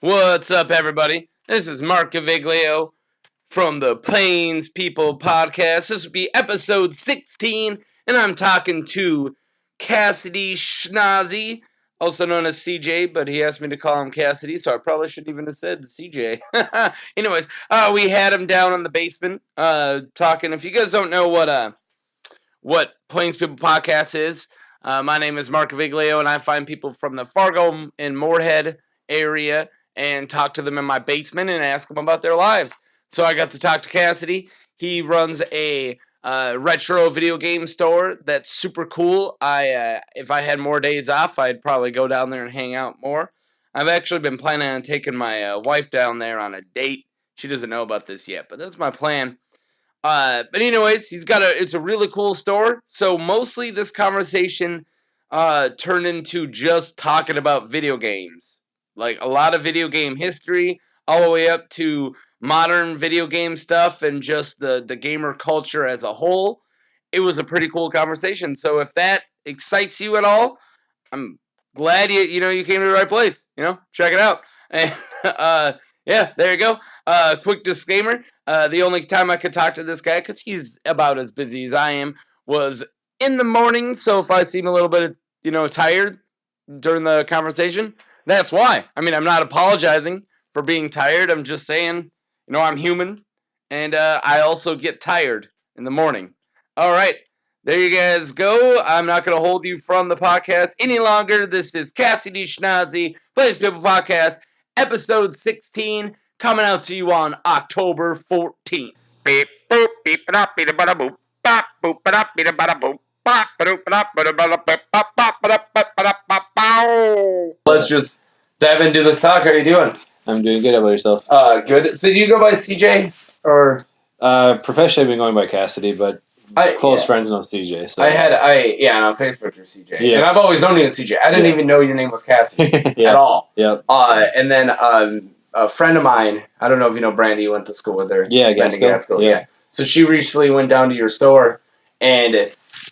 What's up, everybody? This is Mark Gaviglio from the Plains People Podcast. This would be episode 16, and I'm talking to Cassidy Schnase, also known as CJ, but he asked me to call him Cassidy, so I probably shouldn't even have said CJ. Anyways, we had him down in the basement talking. If you guys don't know what Plains People Podcast is, my name is Mark Gaviglio, and I find people from the Fargo and Moorhead area and talk to them in my basement and ask them about their lives. So I got to talk to Cassidy. He runs a retro video game store that's super cool. If I had more days off, I'd probably go down there and hang out more. I've actually been planning on taking my wife down there on a date. She doesn't know about this yet, but that's my plan. But anyways, it's a really cool store. So mostly this conversation turned into just talking about video games. Like a lot of video game history, all the way up to modern video game stuff and just the gamer culture as a whole. It was a pretty cool conversation. So if that excites you at all, I'm glad you came to the right place. Check it out. And yeah, there you go. Quick disclaimer. The only time I could talk to this guy, because he's about as busy as I am, was in the morning. So if I seem a little bit, tired during the conversation, that's why. I mean, I'm not apologizing for being tired. I'm just saying, I'm human, and I also get tired in the morning. All right, there you guys go. I'm not going to hold you from the podcast any longer. This is Cassidy Schnase, Plains People Podcast, episode 16, coming out to you on October 14th. Beep, boop, beep, ba beep, ba boop, bop, boop, ba beep, ba boop. Let's just dive into this talk. How are you doing? I'm doing good. How about yourself? Good. So do you go by CJ or? Professionally, I've been going by Cassidy, but close friends know CJ. So on Facebook you're CJ, and I've always known you as CJ. I didn't even know your name was Cassidy at all. Yep. And then a friend of mine, I don't know if you know Brandy. You went to school with her. Yeah, Gaskell. Yeah. So she recently went down to your store, and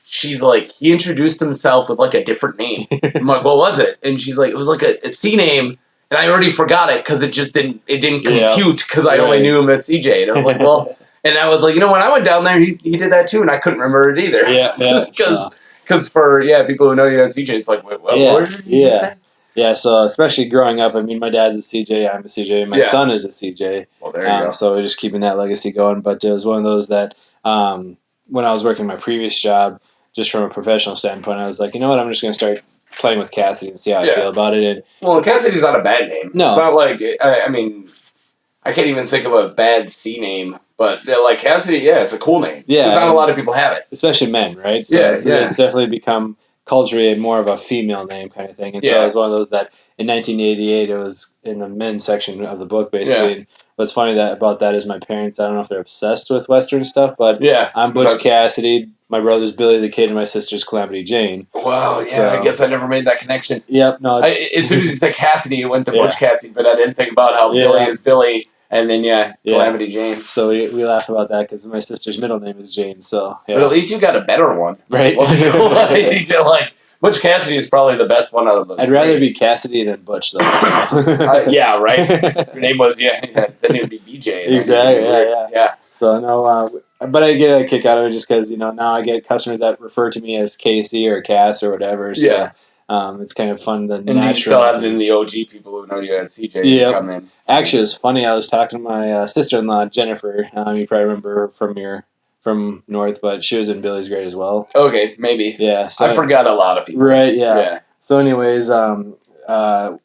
she's like, he introduced himself with like a different name. I'm like, what was it? And she's like, it was like a C name, and I already forgot it because it didn't compute because I only knew him as CJ. And I was like, well, and I was like, when I went down there, he did that too, and I couldn't remember it either. Yeah. Because for people who know you as CJ, it's like, what did you say? Yeah, so especially growing up, I mean, my dad's a CJ, I'm a CJ, my son is a CJ. Well, there you go. So we're just keeping that legacy going. But it was one of those that when I was working my previous job, just from a professional standpoint, I was like, you know what, I'm just going to start playing with Cassidy and see how I feel about it. And Cassidy's not a bad name. No. It's not like, I can't even think of a bad C name, but like Cassidy, it's a cool name. Yeah. Not a lot of people have it. Especially men, right? So it's definitely become culturally more of a female name kind of thing. And so it was one of those that in 1988, it was in the men's section of the book, basically. Yeah. What's funny about that is my parents, I don't know if they're obsessed with Western stuff, but I'm Butch Cassidy, my brother's Billy the Kid, and my sister's Calamity Jane. Wow, so, I guess I never made that connection. Yep, no. As soon as you said Cassidy, it went to Butch Cassidy, but I didn't think about how Billy is Billy, and then, Calamity Jane. So we laugh about that because my sister's middle name is Jane, so. Yeah. But at least you got a better one. Right. Butch Cassidy is probably the best one out of those. I'd rather be Cassidy than Butch, though. So. Yeah, right? Your name was, then it would be BJ. Exactly, yeah. So, no, but I get a kick out of it just because, now I get customers that refer to me as Casey or Cass or whatever. So, it's kind of fun. And you still have the OG people who know you as CJ come in. Actually, it's funny. I was talking to my sister-in-law, Jennifer. You probably remember her from North, but she was in Billy's grade as well. Okay, maybe. Yeah. So I forgot a lot of people. Right, yeah. So anyways, I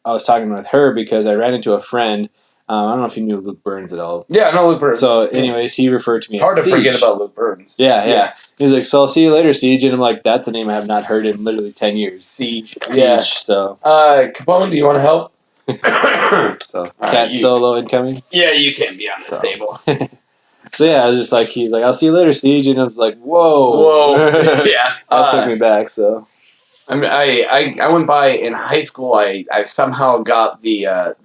was talking with her because I ran into a friend. I don't know if you knew Luke Burns at all. Yeah, I know Luke Burns. So anyways, he referred to me as Siege. It's hard to forget about Luke Burns. Yeah. He's like, so I'll see you later, Siege. And I'm like, that's a name I have not heard in literally 10 years. Siege. So. Capone, do you want to help? So, Cat Solo incoming? Yeah, you can be on this table. So I was just like, he's like, I'll see you later, Siege. And I was like, whoa. Yeah. That took me back, so. I mean, I went by in high school. I somehow got the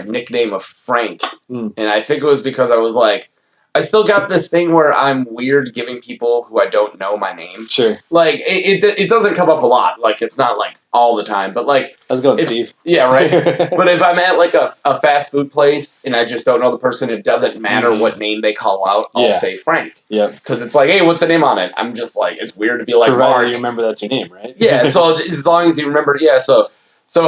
nickname of Frank, and I think it was because I was like, I still got this thing where I'm weird giving people who I don't know my name. Sure. Like, it doesn't come up a lot. Like, it's not, like, all the time. But, like... How's it going, Steve? Yeah, right? But if I'm at, like, a fast food place and I just don't know the person, it doesn't matter what name they call out. I'll say Frank. Yeah. Because it's like, hey, what's the name on it? I'm just like, it's weird to be like, Mark. Mark. You remember that's your name, right? Yeah, so as long as you remember... Yeah, So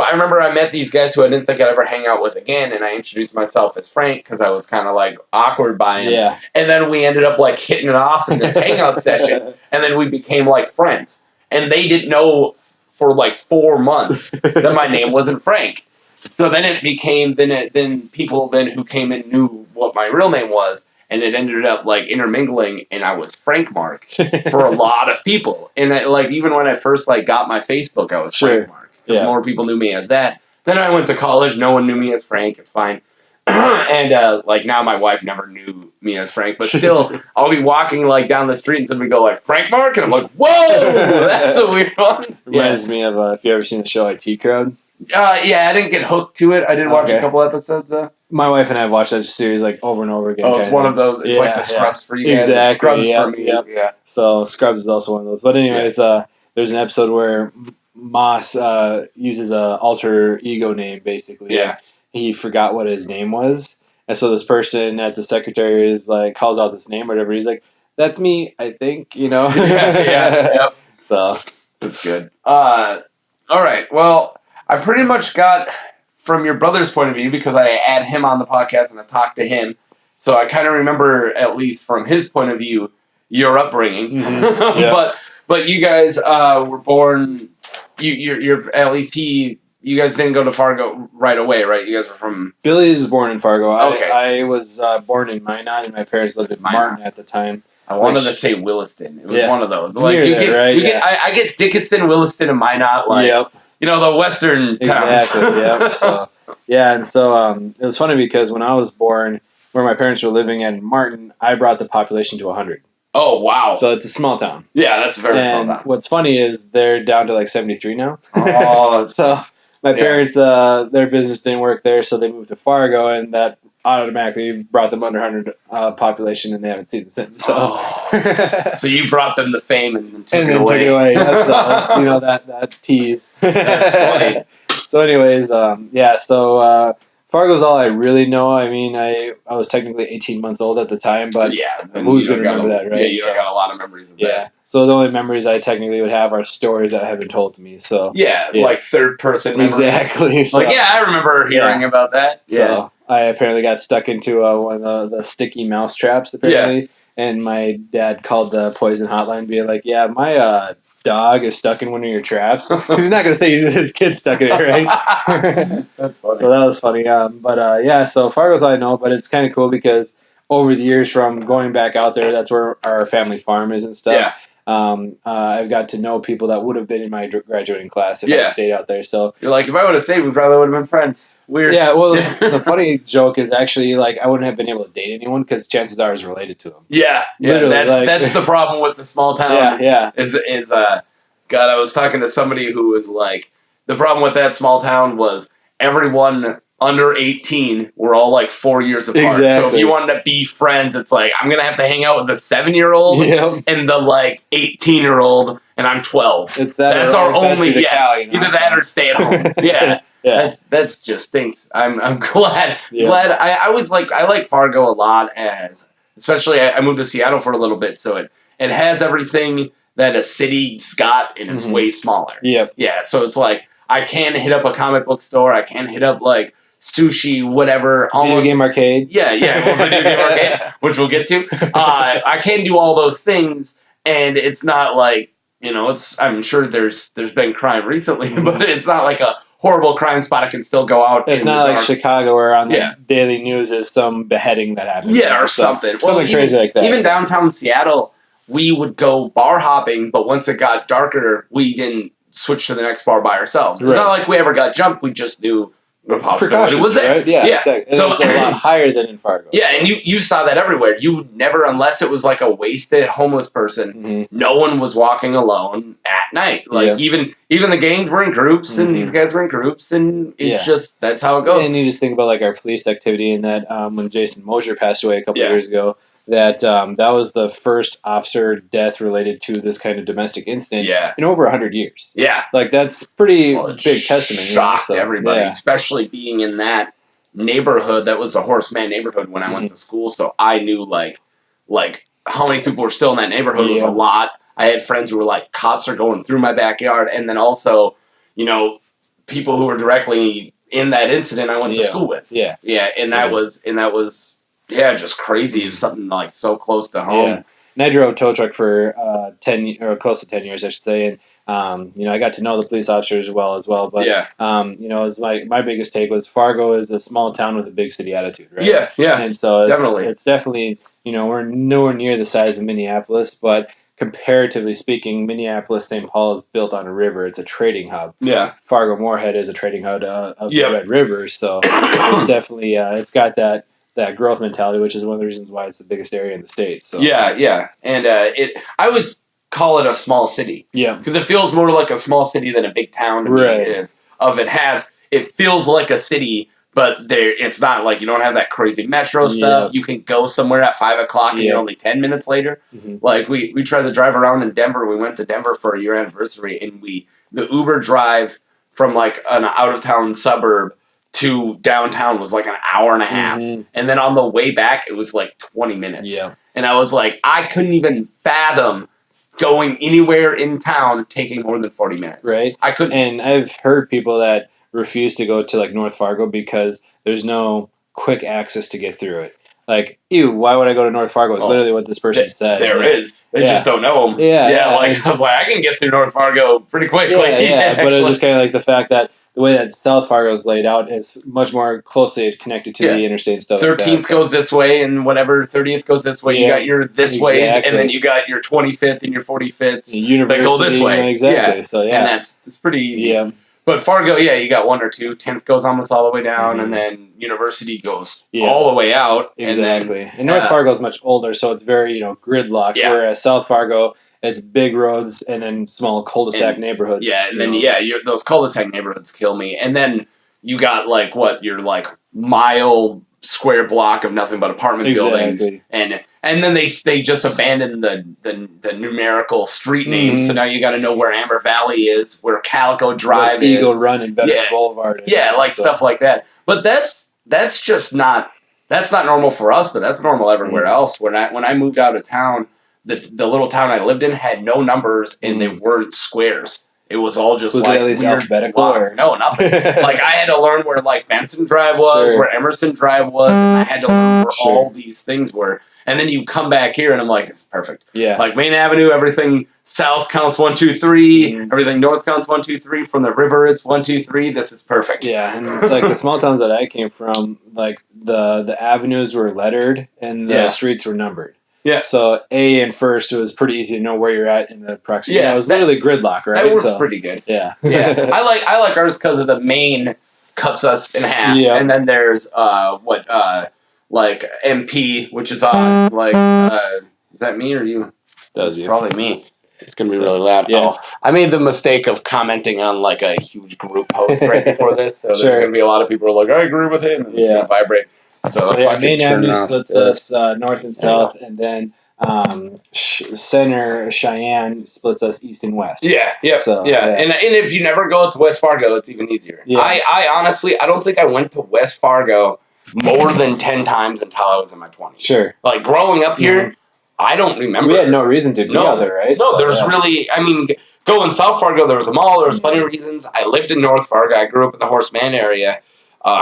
I remember I met these guys who I didn't think I'd ever hang out with again, and I introduced myself as Frank because I was kind of like awkward by him. Yeah. And then we ended up like hitting it off in this hangout session, and then we became like friends. And they didn't know for like 4 months that my name wasn't Frank. So then it became then people who came in knew what my real name was, and it ended up like intermingling, and I was Frank Mark for a lot of people. And like even when I first like got my Facebook, I was Frank Mark. Because more people knew me as that. Then I went to college. No one knew me as Frank. It's fine. And like now my wife never knew me as Frank. But still, I'll be walking like down the street and somebody go like, Frank Mark? And I'm like, whoa, that's a weird one. Reminds me of, if you ever seen the show IT Crowd. Yeah, I didn't get hooked to it. I did watch a couple episodes. My wife and I have watched that series like over and over again. Oh, it's one of those. It's like the Scrubs for you guys. Exactly. Scrubs for me. Yeah. So Scrubs is also one of those. But anyways, there's an episode where Moss uses a alter ego name, basically. Yeah. He forgot what his name was. And so this person at the secretary is like, calls out this name or whatever. He's like, that's me, I think, Yep. So. That's good. All right. Well, I pretty much got from your brother's point of view because I had him on the podcast and I talked to him. So I kind of remember, at least from his point of view, your upbringing. Mm-hmm. Yeah. But you guys were born... You're at least you guys didn't go to Fargo right away, right? You guys were from... Billy was born in Fargo. Okay. I was born in Minot, and my parents lived in Martin at the time. I wanted to say Williston. It was one of those. Like I get Dickinson, Williston, and Minot, the western towns. Exactly. Yep. So it was funny because when I was born, where my parents were living in Martin, I brought the population to 100. Oh, wow. So it's a small town. Yeah, that's a very small town. What's funny is they're down to like 73 now. Oh, so my parents, their business didn't work there, so they moved to Fargo, and that automatically brought them under 100 population, and they haven't seen it since. So, so you brought them the fame and then took it away. That's that tease. That's funny. So, anyways, so Fargo's all I really know. I mean, I was technically 18 months old at the time, but who's going to remember that, right? Yeah, you don't got a lot of memories of that. Yeah. So the only memories I technically would have are stories that have been told to me. So like third-person memories. Exactly. So, I remember hearing about that. Yeah. So I apparently got stuck into one of the sticky mouse traps, apparently. Yeah. And my dad called the poison hotline being like, yeah, my dog is stuck in one of your traps. He's not going to say his kid's stuck in it, right? That's funny. So that was funny. So Fargo's all I know, but it's kind of cool because over the years from going back out there, that's where our family farm is and stuff. Yeah. I've got to know people that would have been in my graduating class if I had stayed out there. So you're like, if I would have stayed, we probably would have been friends. Weird. Yeah. Well, the funny joke is actually like I wouldn't have been able to date anyone because chances are I was related to them. Yeah. That's the problem with the small town. Yeah. God, I was talking to somebody who was like, the problem with that small town was everyone under 18 were all like 4 years apart. Exactly. So if you wanted to be friends, it's like, I'm going to have to hang out with the 7-year-old and the like 18-year-old, and I'm 12. That's our only, either that or stay at home. Yeah. That's just stinks. I'm glad. I was like, I like Fargo a lot especially I moved to Seattle for a little bit. So it has everything that a city's got and it's way smaller. Yep. Yeah. So it's like, I can hit up a comic book store. I can hit up like sushi, whatever. Video game arcade. Yeah, video game arcade, which we'll get to. I can do all those things, and it's not like, I'm sure there's been crime recently, but it's not like a horrible crime spot. I can still go out. It's not like Chicago where on the daily news is some beheading that happened. Yeah, or something. Something crazy like that. Even downtown Seattle, we would go bar hopping, but once it got darker, we didn't switch to the next bar by ourselves. It's not like we ever got jumped. We just knew the possibility was there. Right? Yeah, exactly. So it's a lot higher than in Fargo. Yeah, and you saw that everywhere. You would never, unless it was like a wasted homeless person, no one was walking alone at night. Like even the gangs were in groups, and these guys were in groups, and it's just, that's how it goes. And you just think about like our police activity and that when Jason Mosier passed away a couple of years ago, that that was the first officer death related to this kind of domestic incident in over 100 years. Yeah. Like, that's pretty big testament. Shocked everybody, especially being in that neighborhood that was a horseman neighborhood when I went to school. So I knew, like how many people were still in that neighborhood was a lot. I had friends who were like, cops are going through my backyard. And then also, you know, people who were directly in that incident I went to school with. Yeah. And that was just crazy. It was something like so close to home. Yeah. And I drove a tow truck for 10 or close to 10 years, I should say. And, you know, I got to know the police officers as well. But, you know, it was my biggest take was Fargo is a small town with a big city attitude, right? Yeah. And so it's definitely, you know, we're nowhere near the size of Minneapolis, but comparatively speaking, Minneapolis, St. Paul is built on a river. It's a trading hub. Yeah. Fargo Moorhead is a trading hub of the Red River. So there's definitely, it's got that growth mentality, which is one of the reasons why it's the biggest area in the state. So and I would call it a small city. Yeah, because it feels more like a small city than a big town to me. It feels like a city, but it's not like you don't have that crazy metro stuff. You can go somewhere at 5 o'clock and you're only 10 minutes later. Mm-hmm. Like we tried to drive around in Denver. We went to Denver for a year anniversary, and the Uber drive from like an out of town suburb to downtown was like an hour and a half. Mm-hmm. And then on the way back, it was like 20 minutes. Yeah. And I was like, I couldn't even fathom going anywhere in town taking more than 40 minutes. Right. I couldn't. And I've heard people that refuse to go to like North Fargo because there's no quick access to get through it. Like, ew, why would I go to North Fargo? It's literally what this person said. There is. They just don't know them. Like, I was like, I can get through North Fargo pretty quickly. But it was just kind of like the fact that the way that South Fargo is laid out is much more closely connected to the interstate and stuff. 13th goes this way, and whatever 30th goes this way. You got your this ways, and then you got your 25th and your 45th that go this way. Exactly. Yeah. So and it's pretty easy. Yeah. But Fargo, you got one or two. 10th goes almost all the way down, and then University goes all the way out. Exactly. And North Fargo is much older, so it's very gridlocked. Yeah. Whereas South Fargo, it's big roads and then small cul-de-sac neighborhoods. Yeah, and then those cul-de-sac neighborhoods kill me. And then you got your mile square block of nothing but apartment buildings, and then they just abandoned the numerical street names. So now you got to know where Amber Valley is, where Calico Drive is, Eagle Run, and Veterans Boulevard. Stuff like that. But that's just not normal for us. But that's normal everywhere else. When I moved out of town, the little town I lived in had no numbers and they weren't squares. It was all just was like it at least alphabetical? No, nothing. Like I had to learn where Benson Drive was, where Emerson Drive was, and I had to learn where all these things were. And then you come back here, and I'm like, it's perfect. Yeah. Like Main Avenue, everything south counts 1, 2, 3. Everything north counts 1, 2, 3. From the river, it's 1, 2, 3. This is perfect. Yeah, and it's like the small towns that I came from. Like the avenues were lettered and the streets were numbered. Yeah. So A and First, it was pretty easy to know where you're at in the proximity. Yeah, it was literally gridlock, right? That works pretty good. Yeah. Yeah. I like ours because of the main cuts us in half. Yeah. And then there's MP, which is on is that me or you? That was you. Probably me. It's gonna be really loud. Yeah. Oh, I made the mistake of commenting on a huge group post right before this, so there's gonna be a lot of people who are like, I agree with him, and it's gonna vibrate. So Main Avenue splits us north and south, and then Center Cheyenne splits us east and west. Yeah, yeah, so, And if you never go to West Fargo, it's even easier. Yeah. I honestly, I don't think I went to West Fargo more than 10 times until I was in my 20s. Sure. Like growing up here, I don't remember. We had no reason to be other, right? No, there's really, going South Fargo, there was a mall, there was plenty of reasons. I lived in North Fargo. I grew up in the Horseman area.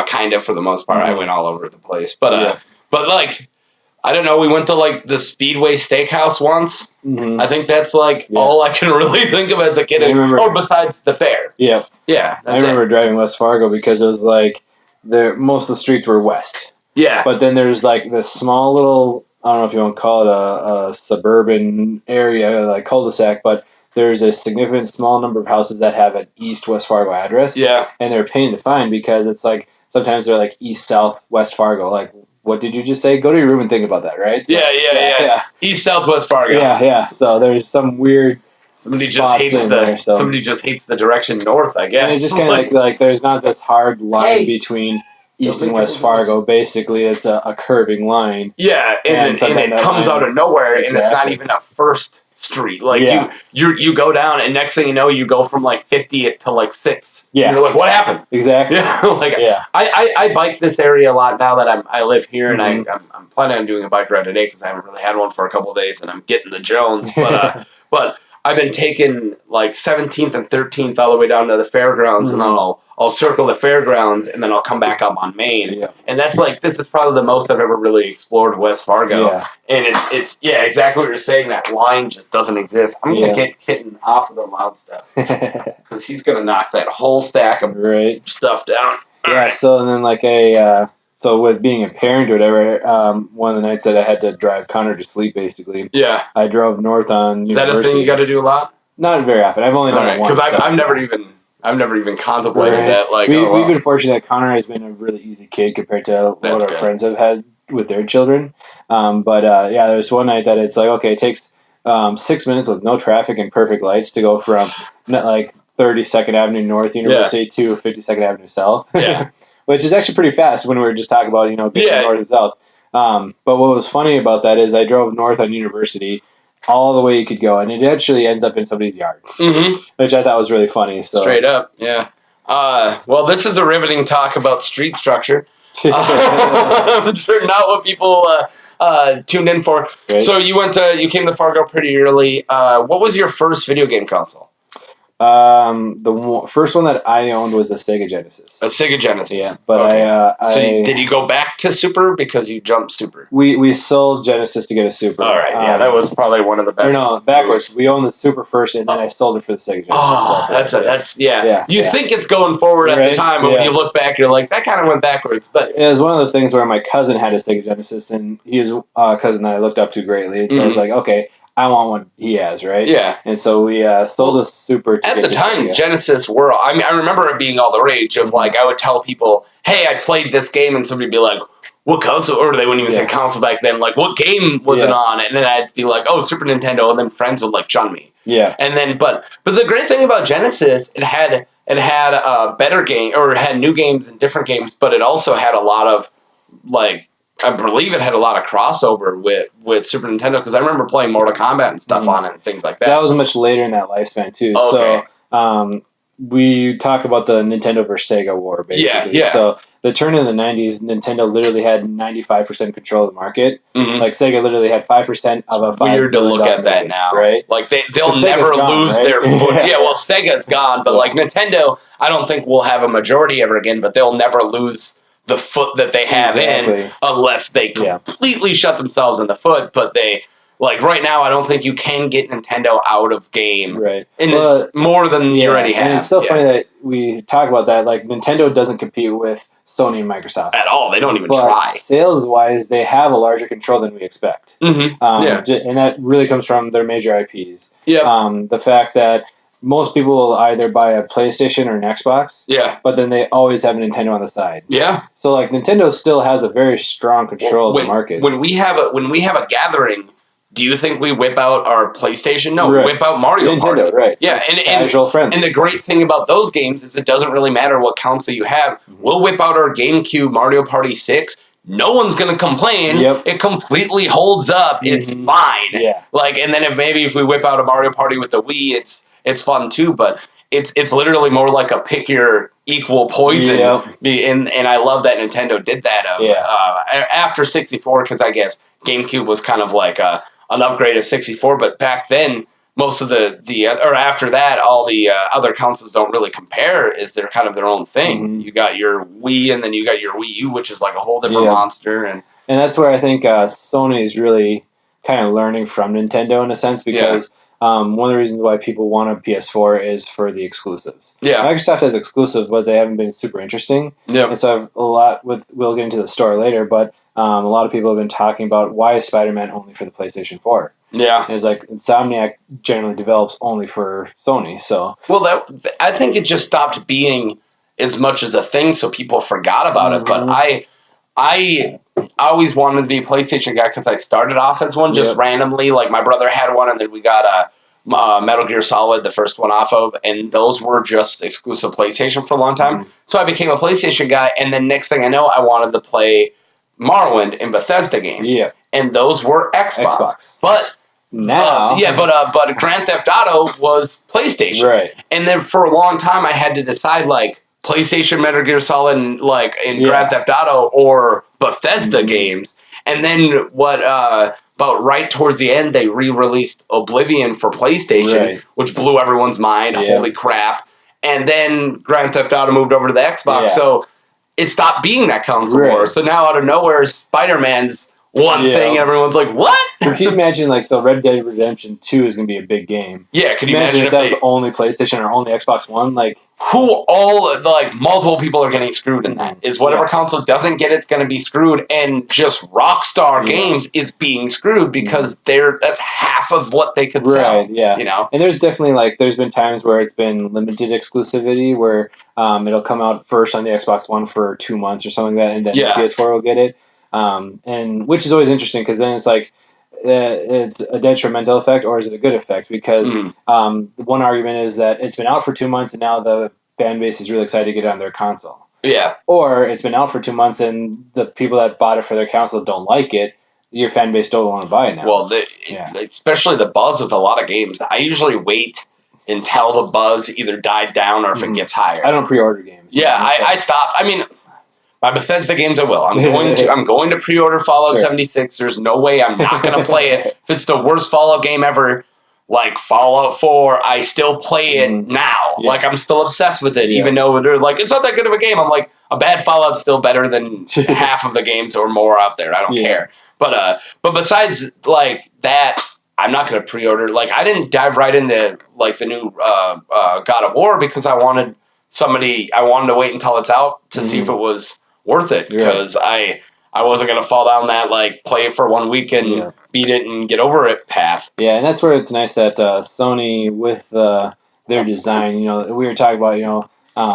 Kind of for the most part. I went all over the place. But I don't know, we went to the Speedway Steakhouse once. Mm-hmm. I think that's all I can really think of as a kid. Or besides the fair. Yeah. Yeah. I remember driving West Fargo because it was most of the streets were west. Yeah. But then there's this small little, I don't know if you want to call it a suburban area, cul-de-sac, but there's a significant small number of houses that have an East West Fargo address. Yeah. And they're a pain to find because it's sometimes they're East, South, West Fargo. What did you just say? Go to your room and think about that, right? So, yeah. East, South, West Fargo. Yeah. So there's some weird somebody just hates the direction north, I guess. And it's just kind of there's not this hard line between East and West Fargo, basically it's a curving line. Yeah, and it comes out of nowhere, and it's not even a first street. Like you go down, and next thing you know, you go from like 50th to like 6th. Yeah, you're like, what happened? Exactly. I bike this area a lot now that I live here, and I'm planning on doing a bike ride today because I haven't really had one for a couple of days, and I'm getting the Jones. But I've been taking like 17th and 13th all the way down to the fairgrounds, and then I'll circle the fairgrounds, and then I'll come back up on Main. Yeah. And that's like, this is probably the most I've ever really explored West Fargo. Yeah. And it's exactly what you're saying. That line just doesn't exist. I'm going to get Kitten off of the loud stuff because he's going to knock that whole stack of stuff down. Yeah. So then like so with being a parent or whatever, one of the nights that I had to drive Connor to sleep, basically. Yeah. I drove north on University. Is that a thing you got to do a lot? Not very often. I've only done it once. Because I've never even contemplated that. Like we've been fortunate that Connor has been a really easy kid compared to what our friends have had with their children. There's one night that it's like, okay, it takes 6 minutes with no traffic and perfect lights to go from like 32nd Avenue North University to 52nd Avenue South. Yeah. Which is actually pretty fast when we were just talking about, being north and south. But what was funny about that is I drove north on University all the way you could go, and it actually ends up in somebody's yard, which I thought was really funny. So straight up, yeah. Well, this is a riveting talk about street structure. I'm sure not what people tuned in for. Right. So you came to Fargo pretty early. What was your first video game console? The first one that I owned was a Sega Genesis. A Sega Genesis, yeah. But so did you go back to Super because you jumped Super? We sold Genesis to get a Super. All right, yeah, that was probably one of the best. No, backwards. We owned the Super first, and then I sold it for the Sega Genesis. Oh, that's You think it's going forward at the time, but when you look back, you're like, that kind of went backwards. But it was one of those things where my cousin had a Sega Genesis, and he was a cousin that I looked up to greatly. So I was like, okay, I want what he has, right? Yeah. And so we sold a Super to at the time, Genesis were... I remember it being all the rage of, like, I would tell people, hey, I played this game, and somebody would be like, what console? Or they wouldn't even say console back then. Like, what game was it on? And then I'd be like, oh, Super Nintendo, and then friends would, like, shun me. Yeah. And then, but the great thing about Genesis, it had a better game, or it had new games and different games, but it also had a lot of, like, I believe it had a lot of crossover with Super Nintendo because I remember playing Mortal Kombat and stuff on it and things like that. That was much later in that lifespan too. Okay. So we talk about the Nintendo versus Sega war, basically. Yeah. So the turn in the 90s, Nintendo literally had 95% control of the market. Mm-hmm. Like Sega literally had 5% of a $5 weird to look at that now, right? Like they'll never lose their foot. Yeah, well, Sega's gone, but like Nintendo, I don't think will have a majority ever again, but they'll never lose the foot that they have in unless they completely shut themselves in the foot. But they, like right now, I don't think you can get Nintendo out of game. Right. And it's more than you already have. And it's so funny that we talk about that. Like Nintendo doesn't compete with Sony and Microsoft. At all. They don't even try. Sales-wise, they have a larger control than we expect. Mm-hmm. And that really comes from their major IPs. Yeah. The fact that most people will either buy a PlayStation or an Xbox. Yeah. But then they always have a Nintendo on the side. Yeah. So like Nintendo still has a very strong control of the market. When we have a gathering, do you think we whip out our PlayStation? No, we whip out Mario Nintendo, Party. Right. Yeah, and casual friends. And the great thing about those games is it doesn't really matter what console you have. We'll whip out our GameCube Mario Party 6. No one's gonna complain. Yep. It completely holds up. It's fine. Yeah. Like, and then if we whip out a Mario Party with the Wii, it's fun too, but it's literally more like a pick your equal poison. Yep. And I love that Nintendo did that after 64, because I guess GameCube was kind of like an upgrade of 64, but back then most of or after that, all the other consoles don't really compare. They're kind of their own thing. Mm-hmm. You got your Wii, and then you got your Wii U, which is like a whole different monster. And that's where I think Sony is really kind of learning from Nintendo in a sense, because one of the reasons why people want a PS4 is for the exclusives. Yeah. Microsoft has exclusives, but they haven't been super interesting. Yeah. And so we'll get into the store later, but a lot of people have been talking about why is Spider-Man only for the PlayStation 4? Yeah. And it's like Insomniac generally develops only for Sony, so. Well, I think it just stopped being as much as a thing, so people forgot about it, but I always wanted to be a PlayStation guy because I started off as one just randomly. Like my brother had one, and then we got Metal Gear Solid, the first one off of, and those were just exclusive PlayStation for a long time. So I became a PlayStation guy, and then next thing I know, I wanted to play Morrowind and Bethesda games. Yeah. And those were Xbox. But now, but Grand Theft Auto was PlayStation. Right. And then for a long time, I had to decide like PlayStation, Metal Gear Solid, and Grand Theft Auto or Bethesda games. And then about right towards the end, they re-released Oblivion for PlayStation, which blew everyone's mind. Yeah. Holy crap! And then Grand Theft Auto moved over to the Xbox, so it stopped being that console war. So now out of nowhere, Spider-Man's one thing, and everyone's like, what? Can you imagine, Red Dead Redemption 2 is going to be a big game. Yeah, can you imagine if that was only PlayStation or only Xbox One? Multiple people are getting screwed in that. Is whatever console doesn't get it's going to be screwed, and just Rockstar Games is being screwed because that's half of what they could sell. Right, yeah. You know? And there's definitely, there's been times where it's been limited exclusivity, where it'll come out first on the Xbox One for 2 months or something like that, and then the PS4 will get it. And which is always interesting because then it's it's a detrimental effect or is it a good effect? Because one argument is that it's been out for 2 months and now the fan base is really excited to get it on their console. Yeah. Or it's been out for 2 months and the people that bought it for their console don't like it. Your fan base don't want to buy it now. Well, especially the buzz with a lot of games. I usually wait until the buzz either died down or if it gets higher. I don't pre-order games. Yeah, I stopped. I mean, my Bethesda games I will. I'm going to pre-order Fallout 76. There's no way I'm not going to play it. If it's the worst Fallout game ever, like Fallout 4, I still play it now. Yeah. I'm still obsessed with it, even though they're it's not that good of a game. I'm like, a bad Fallout's still better than half of the games or more out there. I don't care. But besides that, I'm not going to pre-order. I didn't dive right into the new God of War because I wanted to wait until it's out to see if it was worth it, because I wasn't going to fall down that play it for 1 week and beat it and get over it path. Yeah, and that's where it's nice that Sony with their design, we were talking about,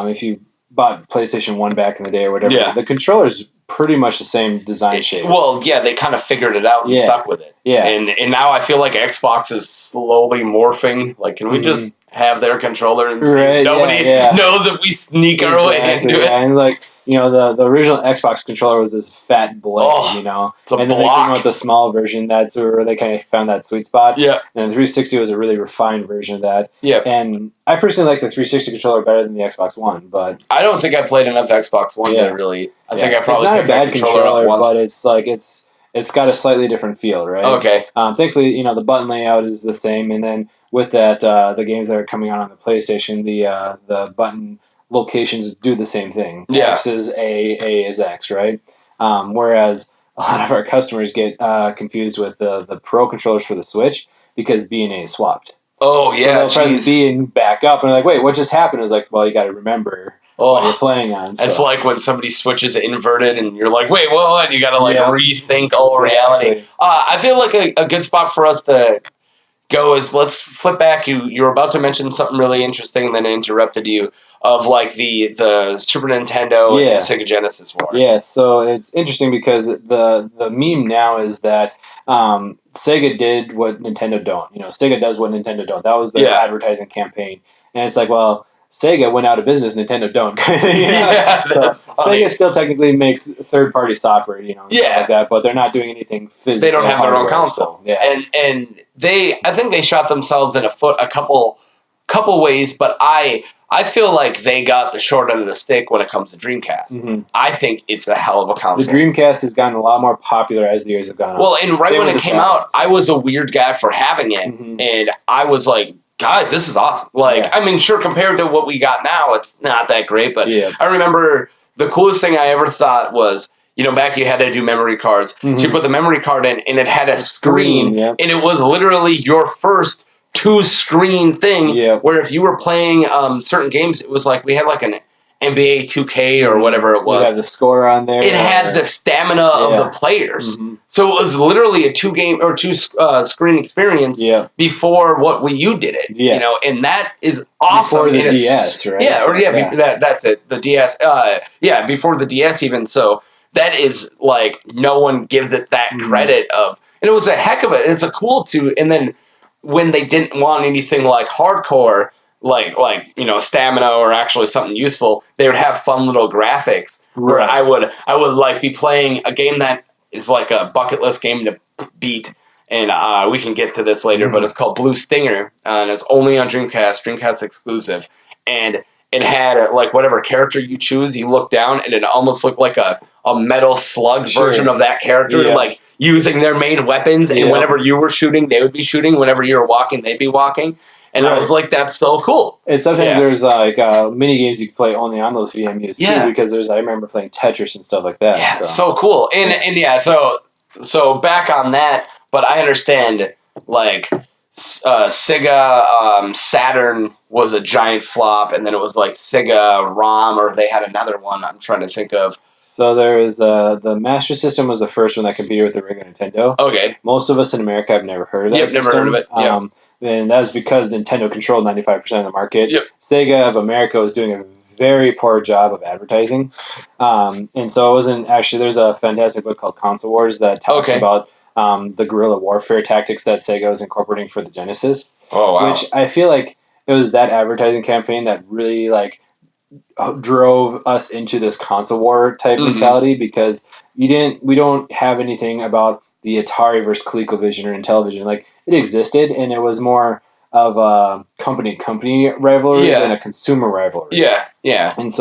if you bought PlayStation 1 back in the day or whatever, the controller's pretty much the same design shape. Well, yeah, they kind of figured it out and stuck with it. Yeah. And now I feel like Xbox is slowly morphing. Can we just have their controller and see nobody knows if we sneak our way into it? And the original Xbox controller was this fat blade, and then they came out with the small version. That's where they kind of found that sweet spot. Yeah. And the 360 was a really refined version of that. Yeah. And I personally like the 360 controller better than the Xbox One, but I don't think I played enough Xbox One to really. I think I probably it's not a bad controller, but it's got a slightly different feel, right? Okay. Thankfully, the button layout is the same, and then with that, the games that are coming out on the PlayStation, the button locations do the same thing. Yeah. X is A is X, right? Whereas a lot of our customers get confused with the Pro controllers for the Switch because B and A is swapped. Oh, yeah. So they'll press B and back up, and they're like, wait, what just happened? It's like, well, you got to remember what you're playing on. So. It's like when somebody switches inverted, and you're like, wait, whoa, and you got to rethink all reality. I feel like a good spot for us to go is, let's flip back. You were about to mention something really interesting, and then I interrupted you, of the Super Nintendo and Sega Genesis war. Yeah, so it's interesting because the meme now is that Sega did what Nintendo don't. Sega does what Nintendo don't. That was their advertising campaign. And it's like, well, Sega went out of business, Nintendo don't. So Sega still technically makes third-party software, stuff like that, but they're not doing anything physical. They don't have their own console. So, and I think they shot themselves in a foot a couple ways, but I feel like they got the short end of the stick when it comes to Dreamcast. Mm-hmm. I think it's a hell of a console. The Dreamcast has gotten a lot more popular as the years have gone on. Well, and right when it came out, I was a weird guy for having it, and I was like, guys, this is awesome. I mean, sure, compared to what we got now, it's not that great, but I remember the coolest thing I ever thought was, back you had to do memory cards. Mm-hmm. So you put the memory card in, and it had a screen, and it was literally your first 2-screen thing, where if you were playing certain games, it was we had an NBA 2K or whatever it was. You had the score on there. It had the stamina of the players. Mm-hmm. So it was literally a 2-screen experience before what Wii U did it. Yeah. And that is awesome. Before the DS, right? Yeah, that's it. The DS. Before the DS even. So that is no one gives it that credit of, and it was a heck of a. It's a cool and then. when they didn't want anything like hardcore, like stamina or actually something useful, they would have fun little graphics. Where I would like be playing a game that is like a bucket list game to beat. And we can get to this later, but it's called Blue Stinger, and it's only on Dreamcast exclusive. And it had like whatever character you choose, you look down, and it almost looked like a metal slug version of that character, like using their main weapons. And whenever you were shooting, they would be shooting. Whenever you were walking, they'd be walking. And I was like, that's so cool. And sometimes there's like mini games you can play only on those VMUs too, because I remember playing Tetris and stuff like that. Yeah, so cool. And so back on that. But I understand, like, Sega Saturn was a giant flop, and then it was like Sega ROM, or they had another one I'm trying to think of. So there is the Master System was the first one that competed with the regular Nintendo. Okay. Most of us in America have never heard of that system. Never heard of it. And that was because Nintendo controlled 95% of the market. Yep. Sega of America was doing a very poor job of advertising. And so it wasn't actually, there's a fantastic book called Console Wars that talks about the guerrilla warfare tactics that Sega was incorporating for the Genesis. Oh, wow. Which I feel like it was that advertising campaign that really like drove us into this console war type mentality, because we don't have anything about the Atari versus ColecoVision or Intellivision. Like, it existed, and it was more of a company rivalry than a consumer rivalry. Yeah. And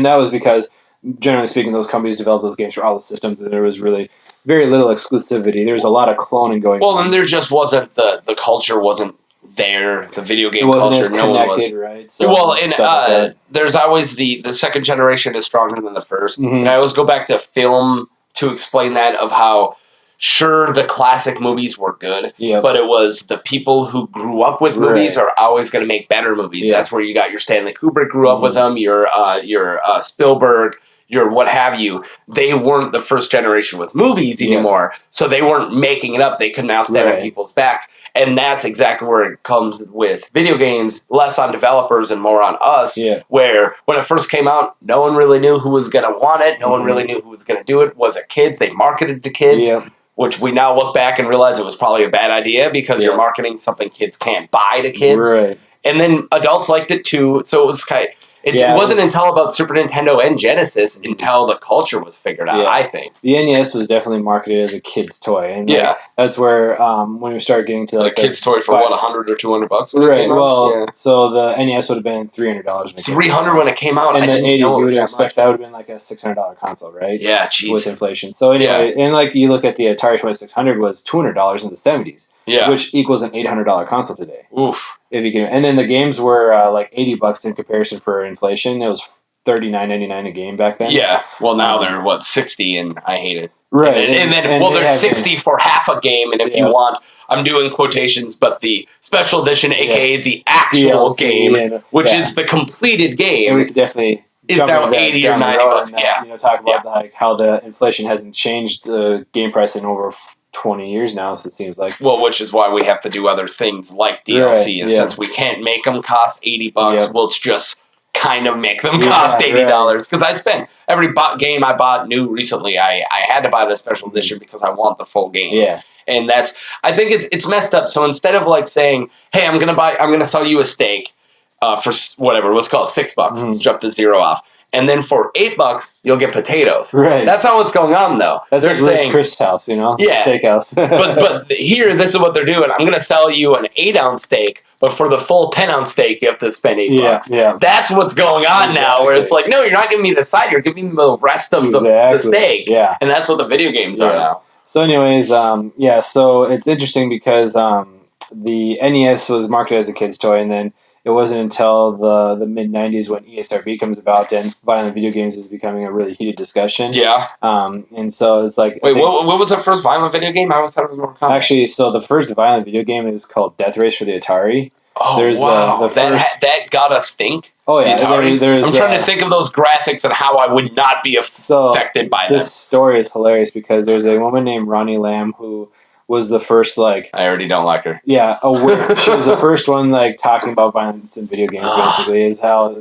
that was because, generally speaking, those companies developed those games for all the systems, and there was really very little exclusivity. There's a lot of cloning going on. Well, and there just wasn't the culture wasn't there. The video game it wasn't culture, as no connected, one was. Right? So Well, there's always the second generation is stronger than the first. And I always go back to film to explain that, of how, sure, the classic movies were good, but it was the people who grew up with movies are always going to make better movies. That's where you got your Stanley Kubrick grew up with them, your Spielberg, your what have you. They weren't the first generation with movies anymore, so they weren't making it up. They could now stand on people's backs. And that's exactly where it comes with video games, less on developers and more on us, where when it first came out, no one really knew who was going to want it. No one really knew who was going to do it. Was it kids? They marketed to kids, which we now look back and realize it was probably a bad idea, because you're marketing something kids can't buy to kids. Right. And then adults liked it too, so it was kind of... It wasn't until about Super Nintendo and Genesis until the culture was figured out, I think. The NES was definitely marketed as a kid's toy. And that's where, when we started getting to... like a kid's toy for, $100 or $200? Right, well, so the NES would have been $300. $300 when it came out? In the 80s, you would expect that would have been like a $600 console, right? Yeah, jeez. With inflation. So anyway, and like you look at the Atari 2600 was $200 in the 70s, which equals an $800 console today. Oof. If you can, and then the games were like $80 in comparison for inflation. It was $39.99 a game back then. Yeah, well now they're $60, and I hate it. Right, and then they're $60 for half a game, and if you want, I'm doing quotations, but the special edition, aka the actual DLC game, which is the completed game, and we could definitely is now $80 or $90. Talk about like how the inflation hasn't changed the game price in over 20 years now, so it seems like. Well, which is why we have to do other things like DLC, and since we can't make them cost $80, we'll just kind of make them cost $80. Because I spent every game I bought new recently, I had to buy the special edition because I want the full game. Yeah. And I think it's messed up. So instead of like saying, hey, I'm gonna sell you a steak for whatever, let's call it $6. Let's drop the zero off. And then for $8, you'll get potatoes. Right. That's not what's going on, though. That's like saying, Chris' house, steakhouse. but here, this is what they're doing. I'm going to sell you an 8-ounce steak, but for the full 10-ounce steak, you have to spend $8. Yeah. That's what's going on now, where it's like, no, you're not giving me the side, you're giving me the rest of the steak. Yeah. And that's what the video games are now. So anyways, so it's interesting because the NES was marketed as a kid's toy, and then it wasn't until the mid-90s when ESRB comes about and violent video games is becoming a really heated discussion. Yeah. And so it's like... Wait, what was the first violent video game? I always thought it was more common. Actually, so the first violent video game is called Death Race for the Atari. Oh, there's wow. The first... that got a stink? Oh, yeah. I'm trying to think of those graphics and how I would not be affected by them. This story is hilarious because there's a woman named Ronnie Lamb who... was the first, like... I already don't like her. Yeah, she was the first one, like, talking about violence in video games, basically, is how...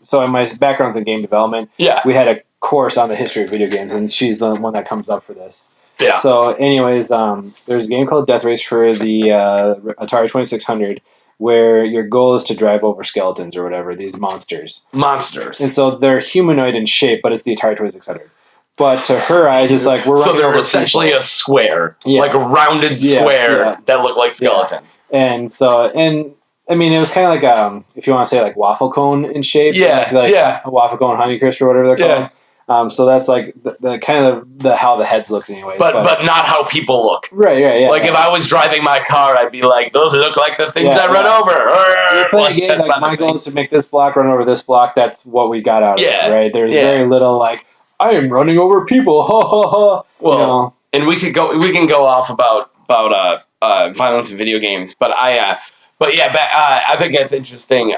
So my background's in game development. Yeah. We had a course on the history of video games, and she's the one that comes up for this. Yeah. So, anyways, there's a game called Death Race for the Atari 2600 where your goal is to drive over skeletons or whatever, these monsters. And so they're humanoid in shape, but it's the Atari 2600. But to her eyes, it's like we're running over So they're essentially people. a square, like a rounded square that look like skeletons. Yeah. And I mean, it was kind of like if you want to say like waffle cone in shape, like a waffle cone Honeycrisp or whatever they're called. So that's like the kind of the how the heads looked anyways. But not how people look. Right, yeah. Like if I was driving my car, I'd be like, those look like the things I run over. You're playing a game like my goal is to make this block run over this block. That's what we got out of it, right? There's very little like, I am running over people. Ha ha ha. Well, and we can go off about violence in video games, but I think that's interesting.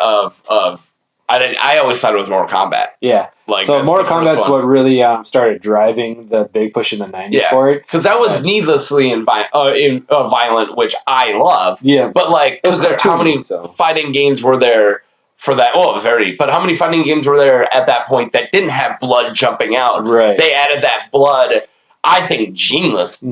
I always thought it was Mortal Kombat. Yeah. Like so Mortal Kombat's what really started driving the big push in the 90s for it. Because that was needlessly violent, which I love. Yeah. But like, how many fighting games were there for that? Well, but how many fighting games were there at that point that didn't have blood jumping out? Right. They added that blood, I think, geniusly,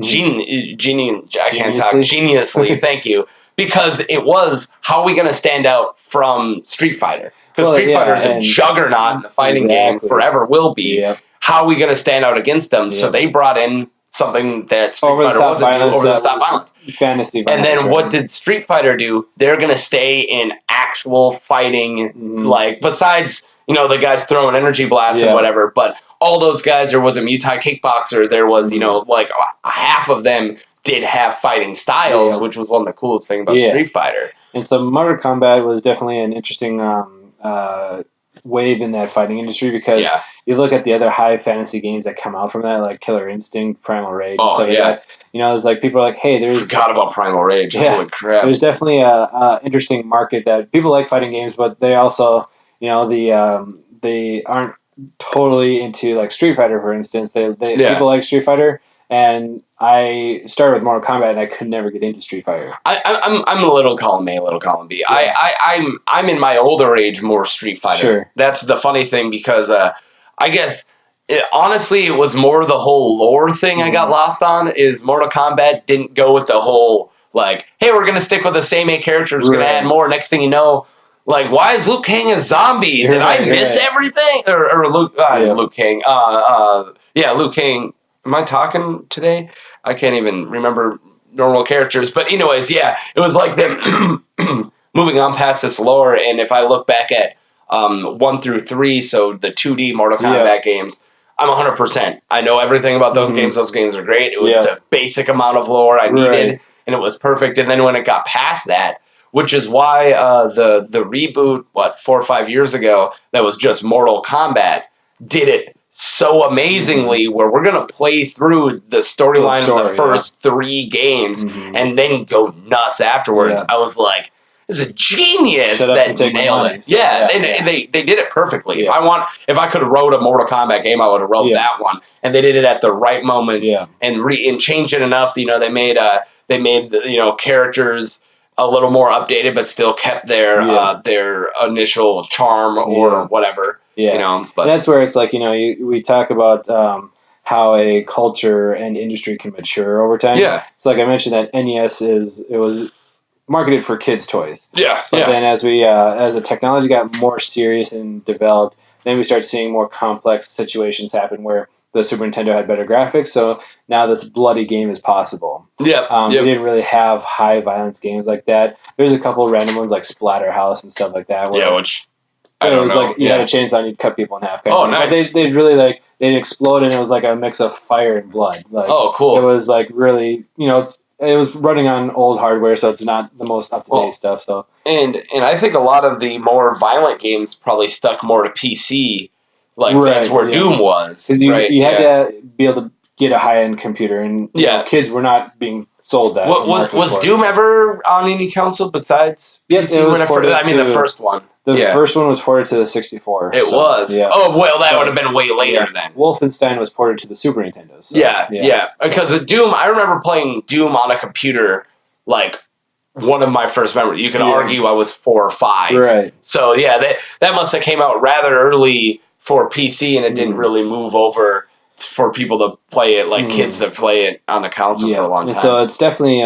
thank you. Because it was, how are we going to stand out from Street Fighter? Because Street Fighter is a juggernaut in the fighting game, forever will be. Yep. How are we going to stand out against them? Yep. So they brought in something that Street Fighter wasn't doing, over-the-top violence. Fantasy violence. And then what did Street Fighter do? They're going to stay in actual fighting, like, besides, the guys throwing energy blasts and whatever, but all those guys, there was a Muay Thai kickboxer, there was, like, half of them did have fighting styles, which was one of the coolest things about Street Fighter. And so Mortal Kombat was definitely an interesting wave in that fighting industry because you look at the other high fantasy games that come out from that, like Killer Instinct, Primal Rage. It's like people are like, hey, there's... Forgot about Primal Rage. Holy crap. There's definitely a interesting market that people like fighting games, but they also, they aren't totally into like Street Fighter, for instance. People like Street Fighter, and I started with Mortal Kombat, and I could never get into Street Fighter. I'm a little column A, a little column B. Yeah. I'm in my older age more Street Fighter. Sure. That's the funny thing because I guess honestly it was more the whole lore thing I got lost on. Is Mortal Kombat didn't go with the whole like, hey, we're gonna stick with the same 8 characters, we're gonna add more. Next thing you know. Like, why is Liu Kang a zombie? Did I miss everything? Or Liu Kang. Liu Kang. Am I talking today? I can't even remember normal characters. But anyways, it was like them moving on past this lore. And if I look back at 1 through 3, so the 2D Mortal Kombat games, I'm 100%. I know everything about those games. Those games are great. It was the basic amount of lore I needed, and it was perfect. And then when it got past that, which is why the reboot, 4 or 5 years ago, that was just Mortal Kombat, did it so amazingly where we're going to play through the storyline of the first 3 games and then go nuts afterwards. I was like, this is a genius that nailed it. They did it perfectly. If I could have wrote a Mortal Kombat game, I would have wrote that one. And they did it at the right moment and changed it enough. They made the characters a little more updated, but still kept their initial charm or whatever. But that's where it's like, we talk about how a culture and industry can mature over time. So like I mentioned that NES was marketed for kids' toys. But then as the technology got more serious and developed, then we start seeing more complex situations happen where the Super Nintendo had better graphics, so now this bloody game is possible. We didn't really have high violence games like that. There's a couple of random ones like Splatterhouse and stuff like that. Which I don't know. Like you had a chainsaw and you'd cut people in half. Nice. But they'd really they'd explode and it was like a mix of fire and blood. Like, cool. It was like really, it was running on old hardware, so it's not the most up to date stuff. So and I think a lot of the more violent games probably stuck more to PC. Like that's where Doom was. Because you had to be able to get a high end computer, and kids were not being sold that. Was Doom ever on any console besides PC? It was ported the first one. The first one was ported to the 64. It was. Yeah. Oh well, that would have been way later then. Wolfenstein was ported to the Super Nintendo. So, Because of Doom, I remember playing Doom on a computer like. One of my first memories. You can argue I was 4 or 5. Right. So that must have came out rather early for PC, and it didn't really move over for people to play it, like kids that play it on the console for a long time. So it's definitely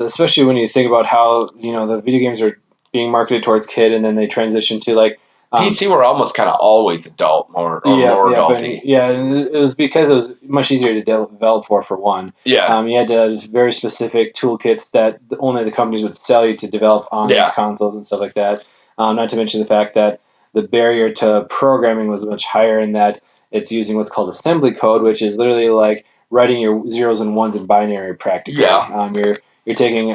especially when you think about how the video games are being marketed towards kid, and then they transition to like PC were almost kind of always adult, more adulty. And it was because it was much easier to develop for one. Yeah. You had to have very specific toolkits that only the companies would sell you to develop on these consoles and stuff like that. Not to mention the fact that the barrier to programming was much higher in that it's using what's called assembly code, which is literally like writing your zeros and ones in binary practically. Yeah. You're taking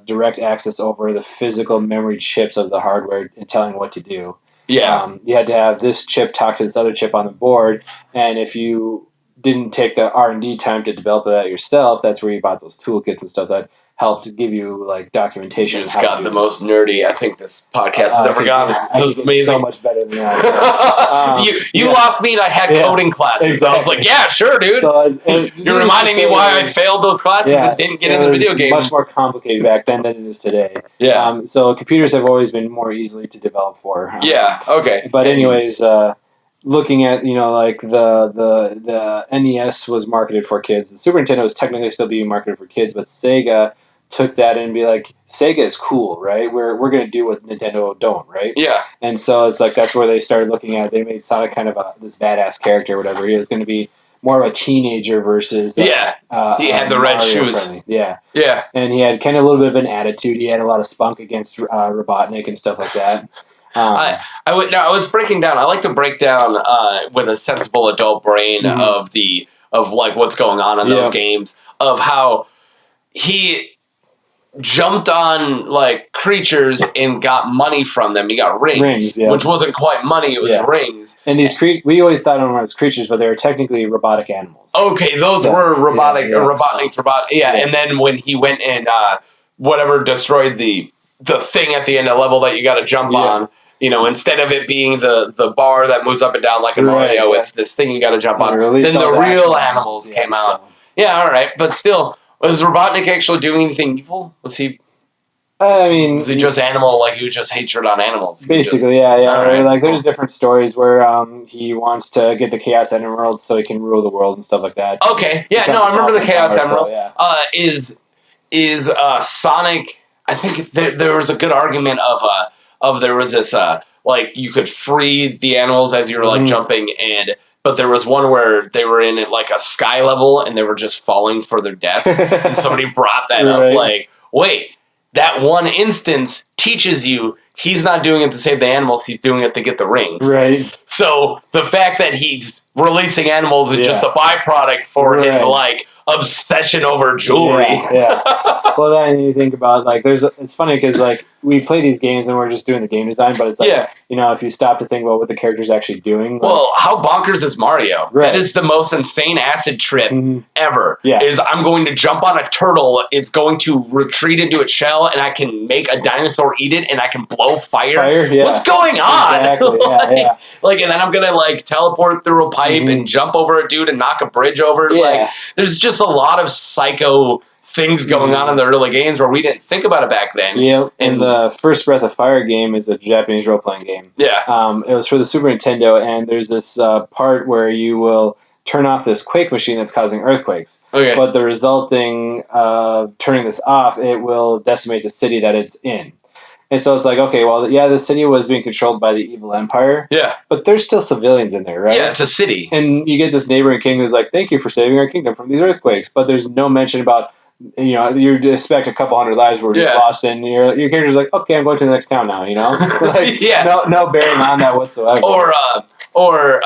direct access over the physical memory chips of the hardware and telling what to do. Yeah. You had to have this chip talk to this other chip on the board, and if you didn't take the R&D time to develop that yourself, that's where you bought those toolkits and stuff that helped give you like documentation. You just got the most nerdy I think this podcast has ever gotten. It was amazing. So much better than that. You lost me and I had coding classes. Exactly. I was like, yeah, sure, dude. So you're reminding me why I failed those classes and didn't get into video games. Much more complicated back then than it is today. Yeah. So computers have always been more easily to develop for. Okay. But anyways, looking at like the NES was marketed for kids. The Super Nintendo was technically still being marketed for kids, but Sega took that and be like, Sega is cool, right? We're going to do what Nintendo don't, right? Yeah. And so it's like that's where they started looking at. They made Sonic kind of this badass character, or whatever. He was going to be more of a teenager versus he had the red shoes. Friendly. Yeah. And he had kind of a little bit of an attitude. He had a lot of spunk against Robotnik and stuff like that. I was breaking down. I like to break down with a sensible adult brain of like what's going on in those games, of how he jumped on like creatures and got money from them. He got rings which wasn't quite money, it was rings. And these we always thought of them as creatures, but they were technically robotic animals. Okay, those were robotic Robotnik's robot. And then when he went and destroyed the thing at the end of the level that you got to jump on, instead of it being the bar that moves up and down like a Mario, it's this thing you got to jump on. Then the real animals came out. Yeah, all right, but still, was Robotnik actually doing anything evil? Was he? Was he just animal? Like he was just hatred on animals? Basically, right. Like there's different stories where he wants to get the Chaos Emeralds so he can rule the world and stuff like that. Okay, I remember the Chaos Emeralds. Is Sonic? I think there was a good argument of there was this like you could free the animals as you were like jumping, but there was one where they were in like a sky level and they were just falling for their death, and somebody brought that up like, wait, that one instance teaches you he's not doing it to save the animals, he's doing it to get the rings. Right. So the fact that he's releasing animals is just a byproduct for his like obsession over jewelry. Well, then you think about like it's funny because like we play these games and we're just doing the game design, but it's like if you stop to think about what the character's actually doing. Well, how bonkers is Mario? Right. That is the most insane acid trip ever. Is I'm going to jump on a turtle, it's going to retreat into its shell, and I can make a dinosaur eat it, and I can blow fire. What's going on? Exactly. Like, and then I'm gonna like teleport through a pipe and jump over a dude and knock a bridge over. Like, there's just a lot of psycho things going on in the early games where we didn't think about it back then. And the first Breath of Fire game is a Japanese role-playing game. It was for the Super Nintendo, and there's this part where you will turn off this quake machine that's causing earthquakes. But the resulting of turning this off, it will decimate the city that it's in. And so it's like, okay, well, the city was being controlled by the evil empire. But there's still civilians in there, right? Yeah, it's a city. And you get this neighboring king who's like, thank you for saving our kingdom from these earthquakes. But there's no mention about, you expect a couple hundred lives were just lost, and your character's like, okay, I'm going to the next town now, Like, no bearing on that whatsoever. Or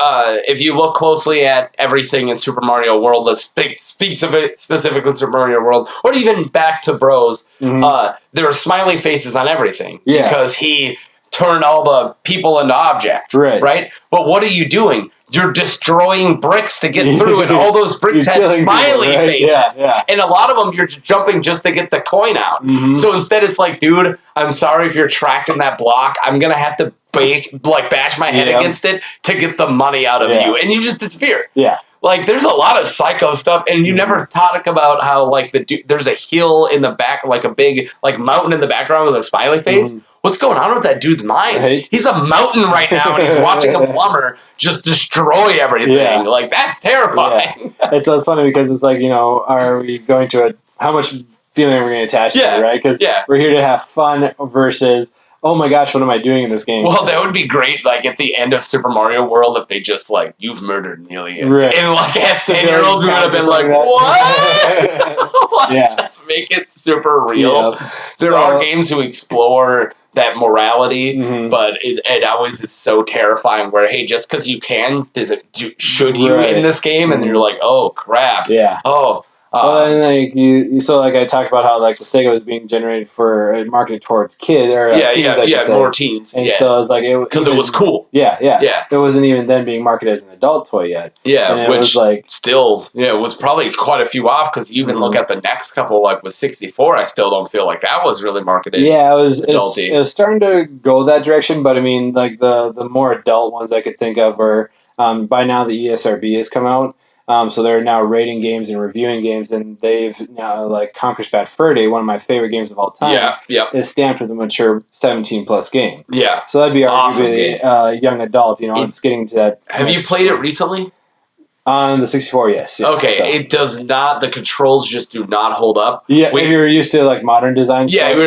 if you look closely at everything in Super Mario World that speaks of it, specifically Super Mario World, or even back to Bros, there are smiley faces on everything because he turned all the people into objects, right? But what are you doing? You're destroying bricks to get through, and all those bricks had smiley faces. And a lot of them, you're jumping just to get the coin out. So instead, it's like, dude, I'm sorry if you're tracked in that block. I'm going to have to bash my head against it to get the money out of you. And you just disappear. Like, there's a lot of psycho stuff, and you never talk about how, like, there's a hill in the back, like a big, like, mountain in the background with a smiley face. what's going on with that dude's mind? Right? He's a mountain right now, and he's watching a plumber just destroy everything. Yeah. Like, that's terrifying. Yeah. It's funny because it's like, are we going to how much feeling are we going to attach to it, right? Because we're here to have fun versus, oh my gosh, what am I doing in this game? Well, that would be great, like, at the end of Super Mario World, if they just, like, you've murdered millions. Right. And, like, as 10-year-olds, we would have been like, what? Just make it super real. Yep. There are games to explore that morality, but it always is so terrifying where, hey, just because you can, should you in this game? And then you're like, oh, crap. Yeah. Oh, well, and like I talked about how like the Sega was being generated for marketed towards kids or teens, more teens, and so it's like because it was cool. Yeah. It wasn't even then being marketed as an adult toy yet. Yeah, and which was like still, it was probably quite a few off because you even look at the next couple, like with 64, I still don't feel like that was really marketed. Yeah, it was starting to go that direction, but I mean, like the more adult ones I could think of are by now the ESRB has come out. So they're now rating games and reviewing games, and they've now, like, Conker's Bad Fur Day, one of my favorite games of all time, is stamped with a mature 17-plus game. Yeah. So that'd be arguably young adult, it's getting to that. Have you played it recently? On the 64, yes. Yeah, okay, so. It does not, the controls just do not hold up. Yeah, if you're used to, like, modern design stuff.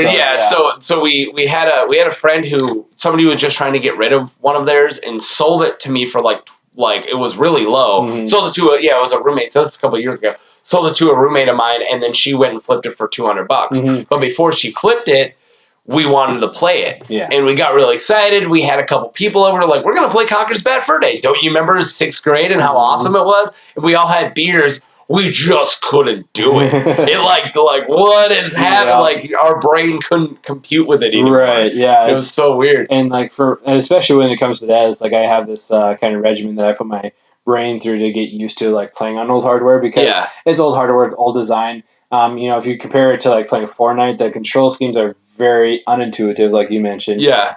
So we had a friend who, somebody was just trying to get rid of one of theirs and sold it to me for, like it was really low. Sold it to it was a roommate. So this is a couple of years ago. Sold it to a roommate of mine, and then she went and flipped it for $200. But before she flipped it, we wanted to play it. Yeah. And we got really excited. We had a couple people over, like, we're going to play Conker's Bad Fur Day. Don't you remember 6th grade and how awesome it was? And we all had beers. We just couldn't do it. It like what is happening? Yeah. Like, our brain couldn't compute with it anymore. Right, yeah. It was so weird. And like especially when it comes to that, it's like I have this kind of regimen that I put my brain through to get used to, like, playing on old hardware because it's old hardware, it's old design. If you compare it to, like, playing Fortnite, the control schemes are very unintuitive, like you mentioned. Yeah.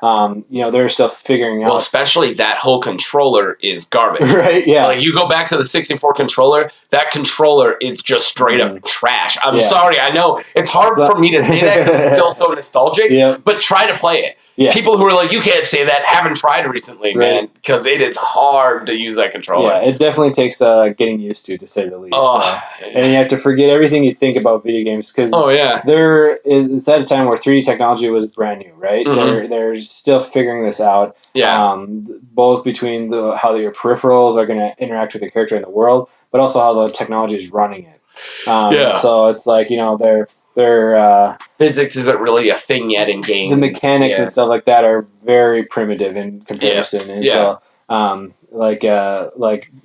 They're still figuring out. Well, especially that whole controller is garbage. Right, yeah. Like, you go back to the 64 controller, that controller is just straight up trash. I'm sorry, I know it's hard for me to say that because it's still so nostalgic, but try to play it. Yeah. People who are like, you can't say that, haven't tried recently, man, because it is hard to use that controller. Yeah, it definitely takes getting used to say the least. And you have to forget everything you think about video games because it's at a time where 3D technology was brand new, right? They're still figuring this out. Yeah. Both between how your peripherals are going to interact with the character in the world, but also how the technology is running it. So it's like, their physics isn't really a thing yet in games. The mechanics and stuff like that are very primitive in comparison, and so like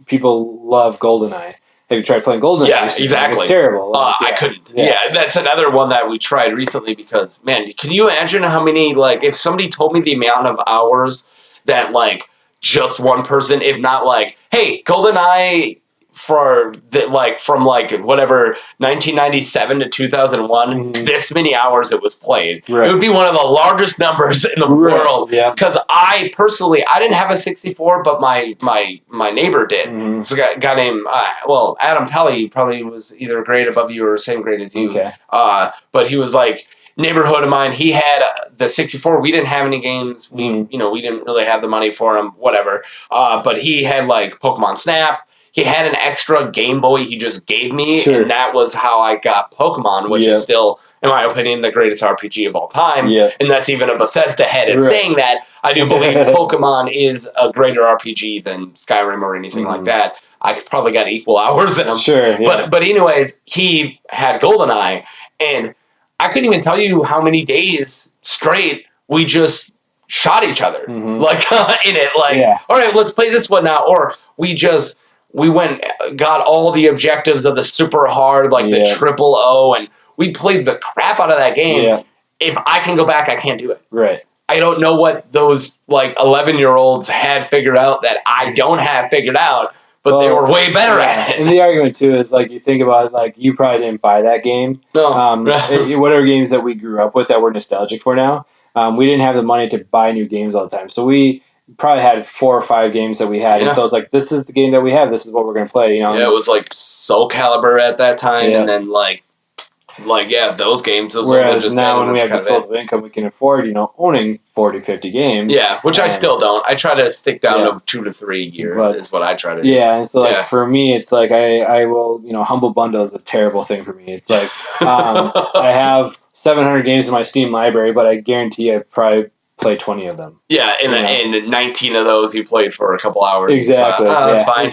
people love GoldenEye. Have you tried playing GoldenEye? Yeah, exactly. It's terrible. I couldn't. Yeah, that's another one that we tried recently because, man, can you imagine how many, like, if somebody told me the amount of hours that, like, just one person, if not, like, hey, GoldenEye from whatever 1997 to 2001, this many hours it was played. Right. It would be one of the largest numbers in the world. Because I personally, I didn't have a 64, but my neighbor did. It's a guy named Adam Tully, probably was either a grade above you or same grade as you. Okay. But he was like neighborhood of mine. He had the 64. We didn't have any games. We didn't really have the money for him. Whatever. But he had, like, Pokemon Snap. He had an extra Game Boy he just gave me, and that was how I got Pokemon, which is still, in my opinion, the greatest RPG of all time. And that's even a Bethesda head is saying that. I do believe Pokemon is a greater RPG than Skyrim or anything like that. I probably got equal hours in them. But anyways, he had GoldenEye, and I couldn't even tell you how many days straight we just shot each other like in it. Like, all right, let's play this one now. Or we went, got all the objectives of the super hard, like the triple O, and we played the crap out of that game. If I can go back, I can't do it. Right. I don't know what those, like, 11-year-olds had figured out that I don't have figured out, but they were way better at it. And the argument, too, is, like, you think about it, like, you probably didn't buy that game. No. Whatever games that we grew up with that we're nostalgic for now, we didn't have the money to buy new games all the time. So we probably had 4 or 5 games that we had, and so it's like, this is the game that we have, this is what we're going to play, it was like Soul Calibur at that time, and then, like, Like, yeah, those games. Whereas now when we have disposable income, we can afford, owning 40, 50 games. Yeah, which I still don't. I try to stick down to 2 to 3 a year is what I try to do. Yeah, and so for me, it's like I will, Humble Bundle is a terrible thing for me. It's like I have 700 games in my Steam library, but I guarantee I probably play 20 of them. Yeah, and 19 of those you played for a couple hours. Exactly. That's fine.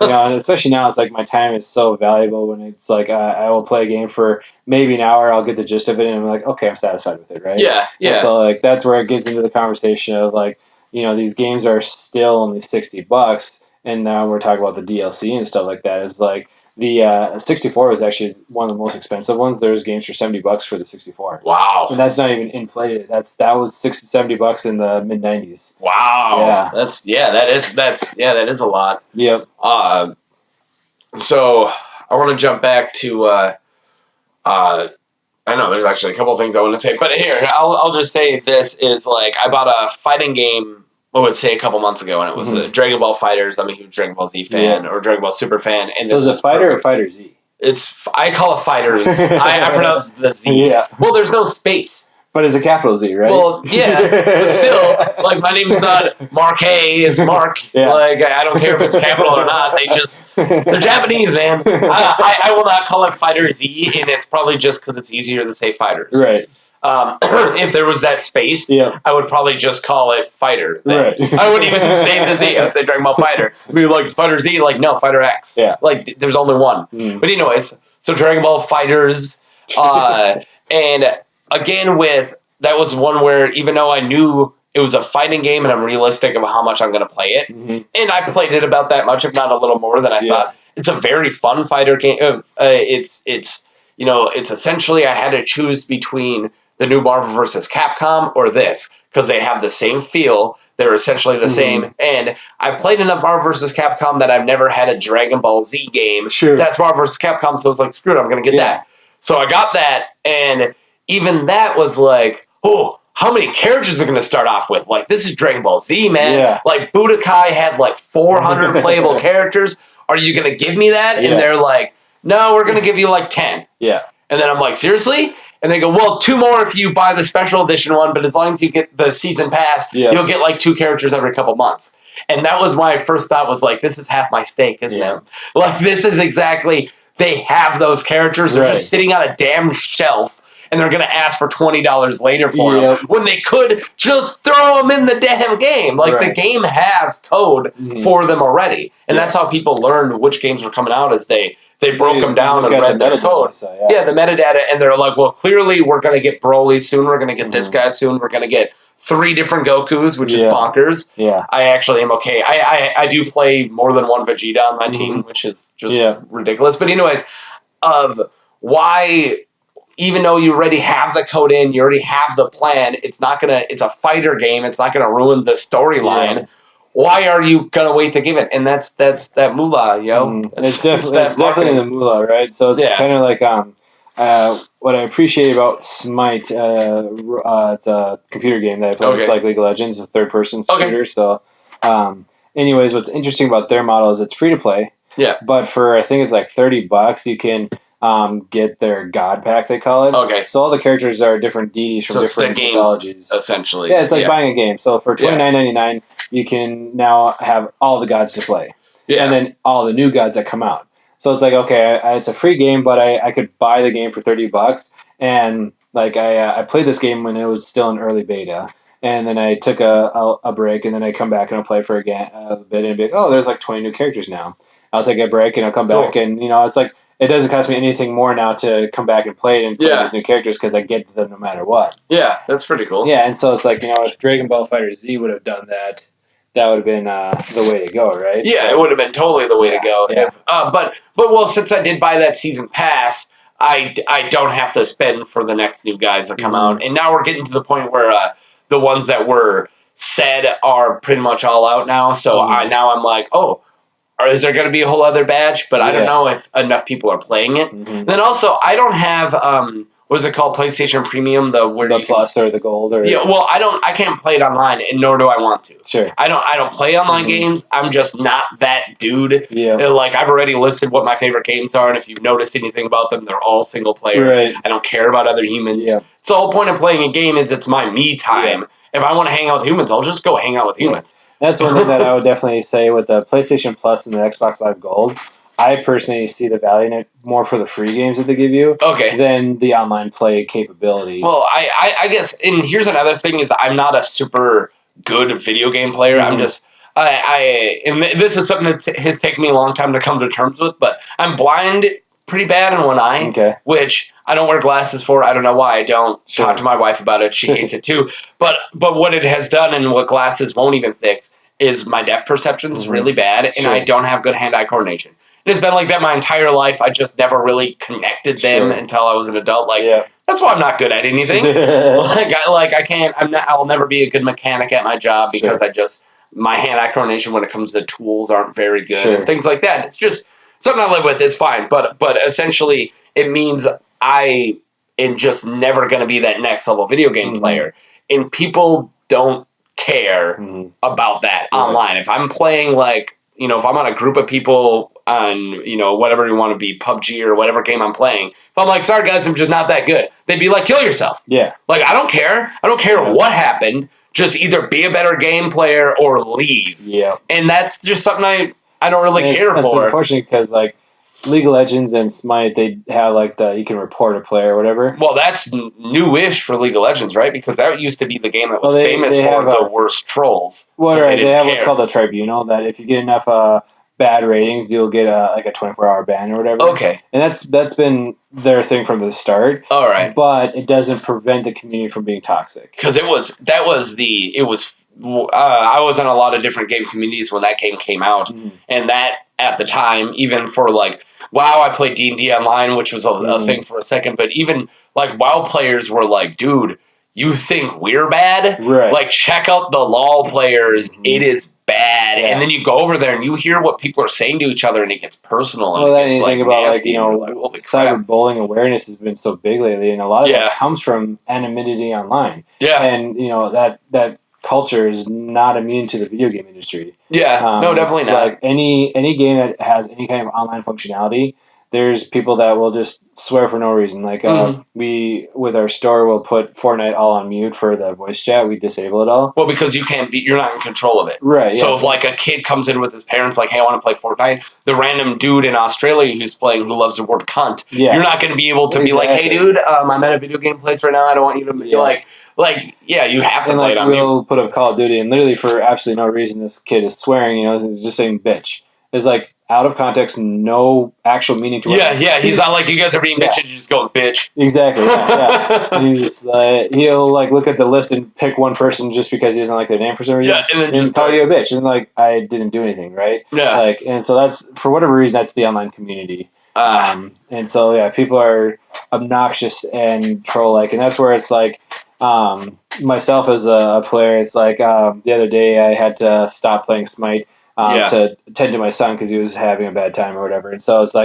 And especially now, it's like my time is so valuable when it's like I will play a game for maybe an hour, I'll get the gist of it, and I'm like, okay, I'm satisfied with it, right? Yeah. And so like that's where it gets into the conversation of like, these games are still only $60, and now we're talking about the DLC and stuff like that. It's like the 64 was actually one of the most expensive ones. There's games for $70 for the 64. Wow. And that's not even inflated. That was $60-$70 in the mid 90s. Wow. Yeah. That is a lot. Yep. So I want to jump back to I know there's actually a couple of things I want to say, but here I'll just say this is like I bought a fighting game. I would say a couple months ago, and it was Dragon Ball Fighters. I'm a huge Dragon Ball Z fan or Dragon Ball Super fan. And so is it Fighter or Fighter Z? I call it Fighters. I pronounce the Z. Yeah. Well, there's no space. But it's a capital Z, right? Well, yeah, but still, like my name's not Mark A. It's Mark. Yeah. Like I don't care if it's capital or not. They're Japanese, man. I will not call it Fighter Z, and it's probably just because it's easier to say Fighters. Right. If there was that space, I would probably just call it Fighter. Right. I wouldn't even say the Z. I would say Dragon Ball Fighter. Be like Fighter Z, like no, Fighter X. Yeah. Like there's only one. But anyways, so Dragon Ball Fighters, and again that was one where even though I knew it was a fighting game and I'm realistic about how much I'm going to play it, and I played it about that much, if not a little more than I thought. It's a very fun fighter game. It's essentially I had to choose between the new Marvel vs. Capcom or this, because they have the same feel. They're essentially the same. And I've played enough Marvel vs. Capcom that I've never had a Dragon Ball Z game. Sure. That's Marvel vs. Capcom, so it's like, screw it, I'm going to get that. So I got that, and even that was like, oh, how many characters are going to start off with? Like, this is Dragon Ball Z, man. Yeah. Like, Budokai had like 400 playable characters. Are you going to give me that? Yeah. And they're like, no, we're going to give you like 10. Yeah. And then I'm like, seriously? And they go, well, 2 more if you buy the special edition one, but as long as you get the season pass, you'll get like 2 characters every couple months. And that was my first thought was like, this is half my steak, isn't it? Like, this is exactly, they have those characters. They're just sitting on a damn shelf, and they're going to ask for $20 later for them when they could just throw them in the damn game. Like, the game has code for them already. And that's how people learned which games were coming out, is they broke them down and read their code. The metadata, and they're like, well, clearly we're going to get Broly soon. We're going to get this guy soon. We're going to get 3 different Gokus, which is bonkers. Yeah. I actually am okay. I do play more than one Vegeta on my team, which is just ridiculous. But anyways, of why, even though you already have the code in, you already have the plan, it's a fighter game. It's not going to ruin the storyline. Yeah. Why are you gonna wait to give it? And that's that moolah, yo. It's definitely the moolah, right? So it's kind of like what I appreciate about Smite. It's a computer game that I play. It's like League of Legends, a third-person shooter. So, anyways, what's interesting about their model is it's free to play. Yeah. But for I think it's like $30, you can get their God Pack, they call it. Okay. So all the characters are different deities from different mythologies. Essentially. Yeah, it's like buying a game. So for $29.99, you can now have all the gods to play. Yeah. And then all the new gods that come out. So it's like, okay, it's a free game, but I could buy the game for $30. And like I played this game when it was still in early beta. And then I took a break, and then I come back and I'll play for a bit, and be like, oh, there's like 20 new characters now. I'll take a break, and I'll come back, and it's like, it doesn't cost me anything more now to come back and play these new characters because I get them no matter what. Yeah, that's pretty cool. Yeah, and so it's like, if Dragon Ball Fighter Z would have done that, that would have been the way to go, right? Yeah, it would have been totally the way to go. Yeah. But since I did buy that season pass, I don't have to spend for the next new guys that come out. And now we're getting to the point where the ones that were said are pretty much all out now. So now I'm like, oh, or is there going to be a whole other batch? But I don't know if enough people are playing it. Then also, I don't have what is it called? PlayStation Premium, the Plus or the Gold, or well, I can't play it online, and nor do I want to. Sure. I don't play online games. I'm just not that dude. Yeah. Like, I've already listed what my favorite games are, and if you've noticed anything about them, they're all single player. Right. I don't care about other humans. Yeah. So the whole point of playing a game is it's my me time. Yeah. If I want to hang out with humans, I'll just go hang out with humans. That's one thing that I would definitely say with the PlayStation Plus and the Xbox Live Gold. I personally see the value in it more for the free games that they give you than the online play capability. Well, I guess, and here's another thing is I'm not a super good video game player. I'm just, and this is something that has taken me a long time to come to terms with, but I'm blind pretty bad in one eye, which I don't wear glasses for. I don't know why I don't. Talk to my wife about it. She hates it too. But what it has done and what glasses won't even fix is my depth perception is really bad, and I don't have good hand-eye coordination. It's been like that my entire life. I just never really connected them until I was an adult. That's why I'm not good at anything. I can't. I'll never be a good mechanic at my job because my hand-eye coordination when it comes to tools aren't very good and things like that. It's just something I live with. It's fine, but essentially it means I am just never going to be that next level video game player, and people don't care about that online. If I'm playing if I'm on a group of people on, whatever you want to be, PUBG or whatever game I'm playing, if I'm like, sorry guys, I'm just not that good, they'd be like, kill yourself. Yeah. I don't care. I don't care what happened. Just either be a better game player or leave. Yeah. And that's just something I don't really care for. It's unfortunate because, League of Legends and Smite, they have you can report a player or whatever. Well, that's newish for League of Legends, right? Because that used to be the game that was famous for the worst trolls. Well, right, they have what's called a tribunal, that if you get enough bad ratings, you'll get a 24-hour ban or whatever. Okay. And that's been their thing from the start. All right. But it doesn't prevent the community from being toxic. Because I was on a lot of different game communities when that game came out, and that at the time, even for WoW, I played D&D online, which was a thing for a second, but even WoW players were like, dude, you think we're bad? Right. Check out the LOL players. It is bad. Yeah. And then you go over there and you hear what people are saying to each other, and it gets personal. And then you think about cyberbullying awareness has been so big lately, and a lot of that comes from anonymity online. Yeah. And that culture is not immune to the video game industry. Yeah, no, definitely not. Any game that has any kind of online functionality, there's people that will just swear for no reason. We, with our store, will put Fortnite all on mute for the voice chat. We disable it all. Well, because you're not in control of it. Right. So if a kid comes in with his parents hey, I want to play Fortnite, the random dude in Australia who loves the word cunt, you're not going to be able to be like, hey dude, I'm at a video game place right now. I don't want you to be you have to play it on mute. We'll put up Call of Duty, and literally for absolutely no reason, this kid is swearing, he's just saying bitch. It's out of context, no actual meaning to it. Yeah, he's not you guys are being bitches, you just go bitch. Exactly, yeah. And he's he'll look at the list and pick one person just because he doesn't like their name for some reason. Yeah, and then just call you a bitch. And I didn't do anything, right? Yeah. And so that's, for whatever reason, that's the online community. And so, people are obnoxious and troll-like. And that's where it's myself as a player, it's the other day I had to stop playing Smite to attend to my son because he was having a bad time or whatever. And so it's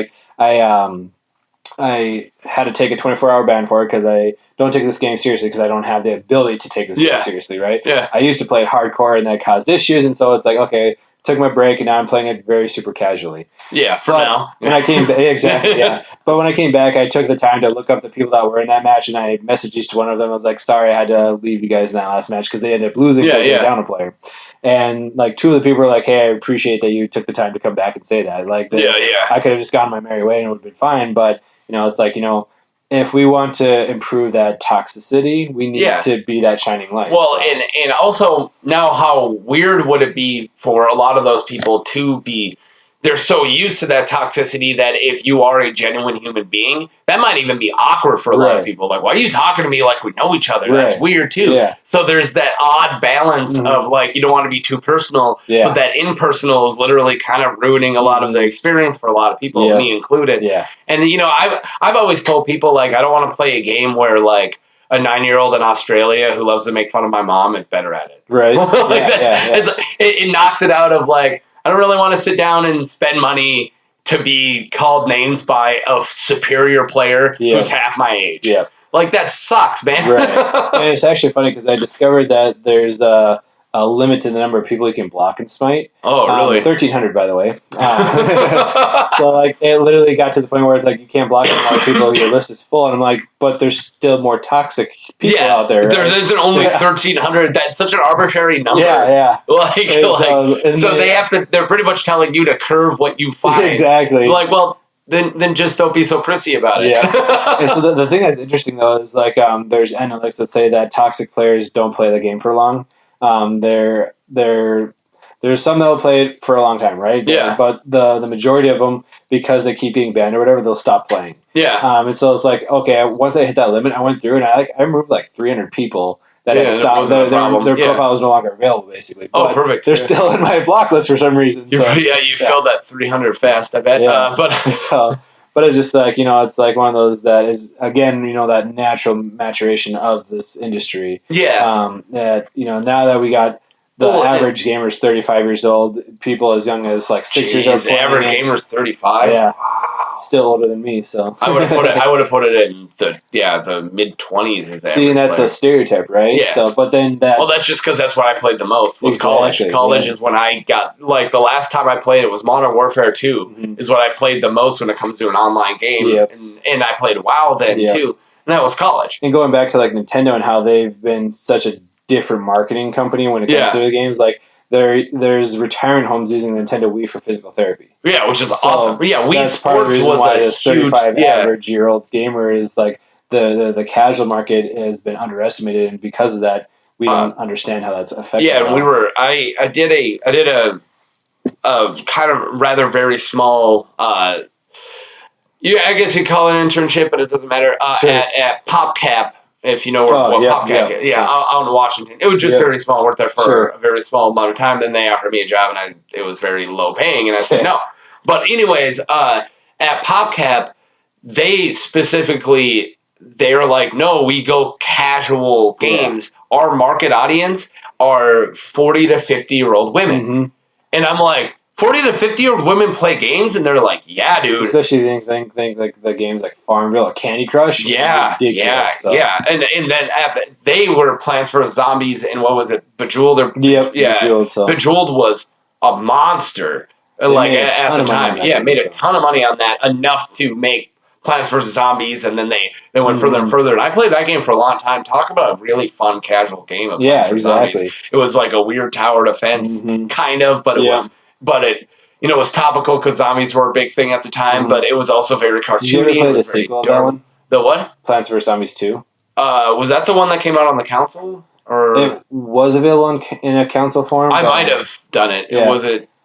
I had to take a 24-hour ban for it because I don't take this game seriously because I don't have the ability to take this game seriously, right? Yeah. I used to play it hardcore and that caused issues, and so it's okay, took my break and now I'm playing it very super casually. Yeah, now. When I came back, exactly, yeah. But when I came back, I took the time to look up the people that were in that match, and I messaged each one of them. I was like, sorry, I had to leave you guys in that last match because they ended up losing because they're down a player. And two of the people were like, hey, I appreciate that you took the time to come back and say that. I could have just gone my merry way and it would have been fine, but it's if we want to improve that toxicity, we need to be that shining light. Well, and also now, how weird would it be for a lot of those people to be? They're so used to that toxicity that if you are a genuine human being, that might even be awkward for a lot of people. Why are you talking to me like we know each other? That's weird too. Yeah. So there's that odd balance of you don't want to be too personal, but that impersonal is literally kind of ruining a lot of the experience for a lot of people, me included. Yeah. And I've always told people I don't want to play a game where a 9-year-old in Australia who loves to make fun of my mom is better at it. Right. It knocks it out of I don't really want to sit down and spend money to be called names by a superior player who's half my age. Yeah. Like, that sucks, man. Right. And it's actually funny because I discovered that there's a limit to the number of people you can block in Smite. Oh, really? 1,300, by the way. So, like, it literally got to the point where it's like, you can't block more people, your list is full. And I'm like, but there's still more toxic people out there. Right? There isn't only 1,300. That's such an arbitrary number. Yeah. So they're pretty much telling you to curve what you find. Exactly. Like, well, then just don't be so prissy about it. Yeah. And so the thing that's interesting, though, is like there's analytics that say that toxic players don't play the game for long. There's some that will play it for a long time, right? Yeah. But the majority of them, because they keep getting banned or whatever, they'll stop playing. Yeah. And so it's like, okay, once I hit that limit, I went through and I removed like 300 people that had stopped. Their profile was no longer available, basically. But perfect. They're still in my block list for some reason. You filled that 300 fast, I bet. Yeah. But it's just like, it's like one of those that is, again, that natural maturation of this industry. Yeah. That, now that we got the average gamer's 35 years old, people as young as like 6 years old. The average gamer's 35? Yeah. Still older than me, so. I would have put it in the mid-20s. See, and that's a stereotype, right? Yeah. So, but then that. Well, that's just because that's when I played the most. Was exactly, college is when I got, like, the last time I played it was Modern Warfare 2 is what I played the most when it comes to an online game. Yep. And I played WoW then too. And that was college. And going back to like Nintendo and how they've been such a different marketing company when it comes to the games, like there's retirement homes using the Nintendo Wii for physical therapy. Yeah, which is awesome. Yeah, Wii Sports was why this 35 average-year-old gamer is like the casual market has been underestimated, and because of that, we don't understand how that's affected. Yeah, and I did a kind of rather very small. I guess you call it an internship, but it doesn't matter. Sure. At PopCap. If you know what PopCap is. Yeah, out in Washington. It was just very small. I worked there for a very small amount of time. Then they offered me a job, and it was very low paying, and I said no. But anyways, at PopCap, they're like, no, we go casual games. Yeah. Our market audience are 40 to 50-year-old women. Mm-hmm. And I'm like, 40 to 50-year-old women play games, and they're like, yeah, dude. Especially think like the games like Farmville or Candy Crush. Yeah, ridiculous. And then they were Plants vs. Zombies, and what was it, Bejeweled? Bejeweled. So. Bejeweled was a monster. At the time. Made a ton of money on that, enough to make Plants vs. Zombies, and then they went further and further. And I played that game for a long time. Talk about a really fun, casual game of Plants vs. Zombies. It was like a weird tower defense, kind of, but it was... But it, was topical because zombies were a big thing at the time. But it was also very cartoony. Did you ever play the sequel of that one? The what? Plants vs. Zombies 2. Was that the one that came out on the console? Or it was available in a console form. I might have done it. Yeah.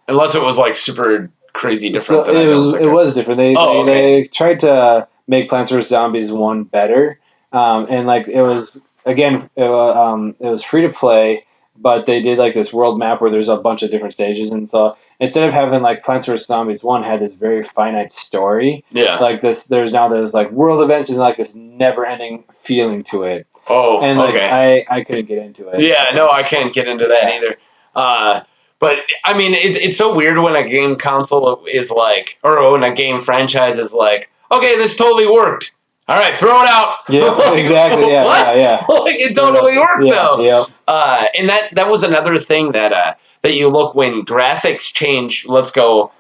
Unless it was like super crazy different. So it was different. They tried to make Plants vs. Zombies 1 better, and like it was it was free to play. But they did like this world map where there's a bunch of different stages, and so instead of having like Plants vs. Zombies 1 had this very finite story, like there's like world events and like this never-ending feeling to it. Oh, and like I couldn't get into it. Yeah, no, I can't get into that either. But I mean, it's so weird when a game console is like, or when a game franchise is like, okay, this totally worked. All right, throw it out. Yeah, exactly. Yeah, yeah. Like it totally worked though. Yeah. And that was another thing that you look when graphics change. Let's go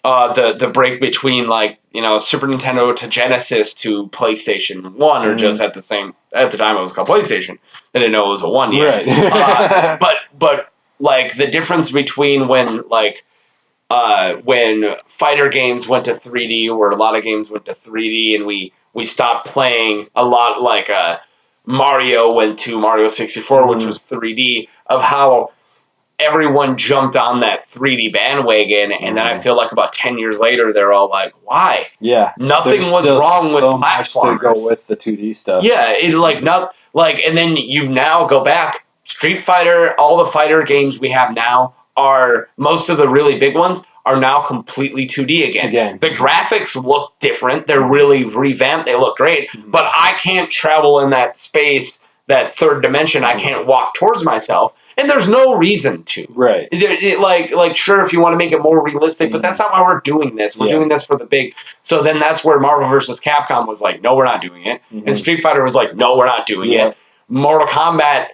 the break between like Super Nintendo to Genesis to PlayStation 1 or just at the time it was called PlayStation. I didn't know it was a 1 yet. Right. But like the difference between when fighter games went to 3D or a lot of games went to 3D and we stopped playing a lot, like Mario went to Mario 64, which was 3D, of how everyone jumped on that 3D bandwagon, and then I feel like about 10 years later, they're all like, why? Yeah. Nothing was wrong with platformers. To go with the 2D stuff. Yeah, and then you now go back, Street Fighter, all the fighter games we have now are, most of the really big ones, are now completely 2D again. The graphics look different. They're really revamped. They look great. But I can't travel in that space that third dimension. I can't walk towards myself, and there's no reason to. Right. Like sure, if you want to make it more realistic, but that's not why we're doing this. We're doing this for the big. So then that's where Marvel vs. Capcom was like, no, we're not doing it, and Street Fighter was like, no, we're not doing it. Mortal Kombat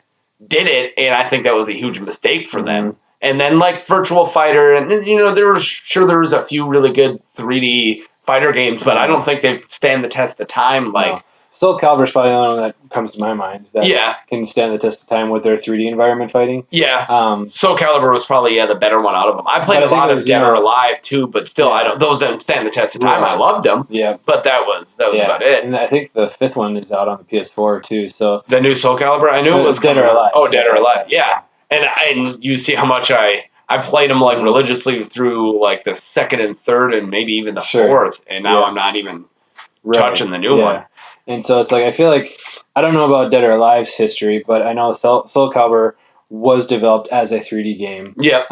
did it, and I think that was a huge mistake for them. And then like Virtual Fighter, and there was a few really good 3D fighter games, but I don't think they stand the test of time. Like. No. Soul Calibur is probably the only one that comes to my mind that can stand the test of time with their 3D environment fighting. Yeah, Soul Calibur was probably the better one out of them. I played a lot of Dead or Alive too, but still, those don't stand the test of time. I loved them. Yeah, but that was about it. And I think the fifth one is out on the PS4 too. So the new Soul Calibur, I knew it was Dead or Alive. Oh, Dead or Alive. Yeah, and you see how much I played them like religiously through like the second and third and maybe even the fourth, and now I'm not even touching the new one. And so it's like, I feel like, I don't know about Dead or Alive's history, but I know Soul Calibur was developed as a 3D game. Yep.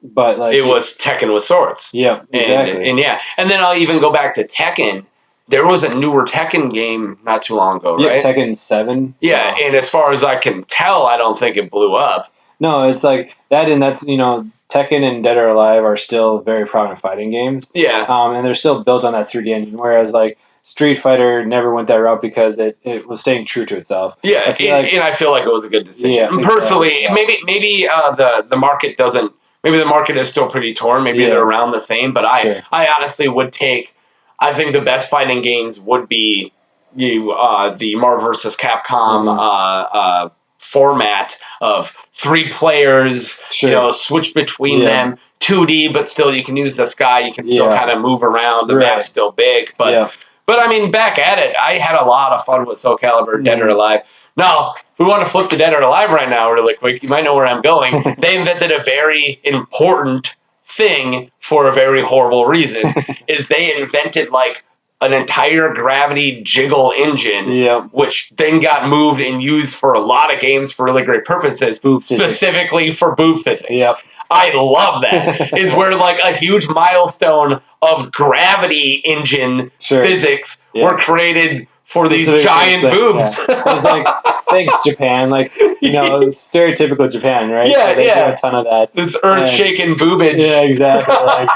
But like it was Tekken with swords. Yep, exactly. And then I'll even go back to Tekken. There was a newer Tekken game not too long ago, right? Tekken 7. So. Yeah, and as far as I can tell, I don't think it blew up. No, it's like that, and that's, Tekken and Dead or Alive are still very prominent fighting games. Yeah. And they're still built on that 3D engine, whereas like Street Fighter never went that route because it was staying true to itself. Yeah, and I feel like it was a good decision. Yeah, personally, maybe the market doesn't. Maybe the market is still pretty torn. Maybe they're around the same. But I honestly would take. I think the best fighting games would be the Marvel vs. Capcom format of 3 players. Switch between them. 2D, but still you can use the sky. You can still kind of move around. The map's still big, but. But I mean, back at it, I had a lot of fun with Soul Calibur, Dead or Alive. Now, if we want to flip to Dead or Alive right now really quick, you might know where I'm going. They invented a very important thing for a very horrible reason, is they invented like an entire gravity jiggle engine, which then got moved and used for a lot of games for really great purposes, specifically for boob physics. Yep. I love that. Is where like a huge milestone of gravity engine physics were created for these giant boobs. It's like, thanks Japan, like stereotypical Japan, right? Yeah, they do a ton of that. It's earth-shaking boobage. Yeah, exactly. Like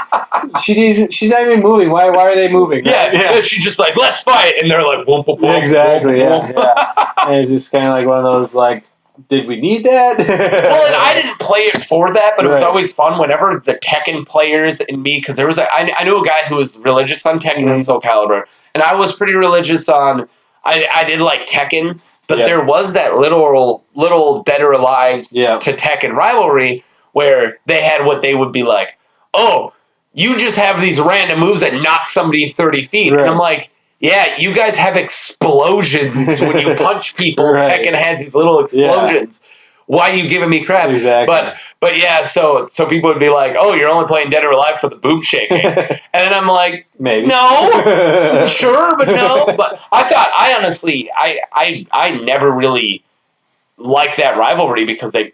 she's not even moving. Why are they moving? Yeah. She's just like, let's fight, and they're like, whoop, whoop, whoop, exactly. Whoop, yeah. And it's just kind of like one of those like. Did we need that? Well, and I didn't play it for that, but it was always fun whenever the Tekken players and me, because there was I knew a guy who was religious on Tekken and Soul Calibur, and I was pretty religious on. I did like Tekken, but there was that little Dead or Alive to Tekken rivalry where they had what they would be like, oh, you just have these random moves that knock somebody 30 feet, and I'm like. Yeah, you guys have explosions when you punch people. Tekken has these little explosions. Yeah. Why are you giving me crap? Exactly. But yeah, so people would be like, "Oh, you're only playing Dead or Alive for the boob shaking," and then I'm like, "Maybe, no, sure, but no." But I honestly, I never really liked that rivalry because they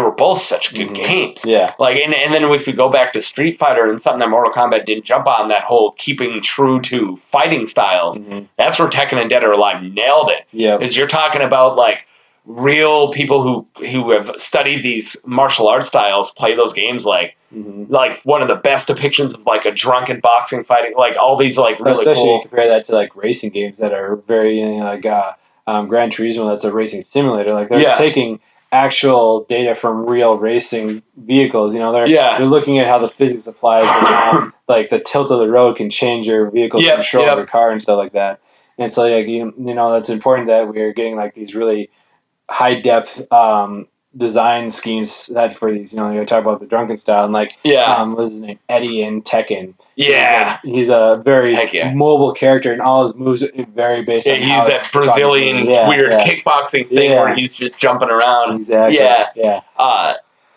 were both such good games. Yeah. Like, and then if we go back to Street Fighter and something that Mortal Kombat didn't jump on, that whole keeping true to fighting styles, that's where Tekken and Dead or Alive nailed it. Yeah. Is you're talking about, like, real people who have studied these martial arts styles play those games like one of the best depictions of, like, a drunken boxing fighting, like, all these, like, really especially cool. You compare that to, like, racing games that are very, like, Gran Turismo, that's a racing simulator. Like, they're taking actual data from real racing vehicles. They're looking at how the physics applies and how like the tilt of the road can change your vehicle's control of your car and stuff like that. And so like that's important that we're getting like these really high depth design schemes that for these, you talk about the drunken style and like, what's his name? Eddie in Tekken. Yeah. He's a very mobile character and all his moves are very based on he's that Brazilian weird kickboxing thing where he's just jumping around. Exactly. Yeah.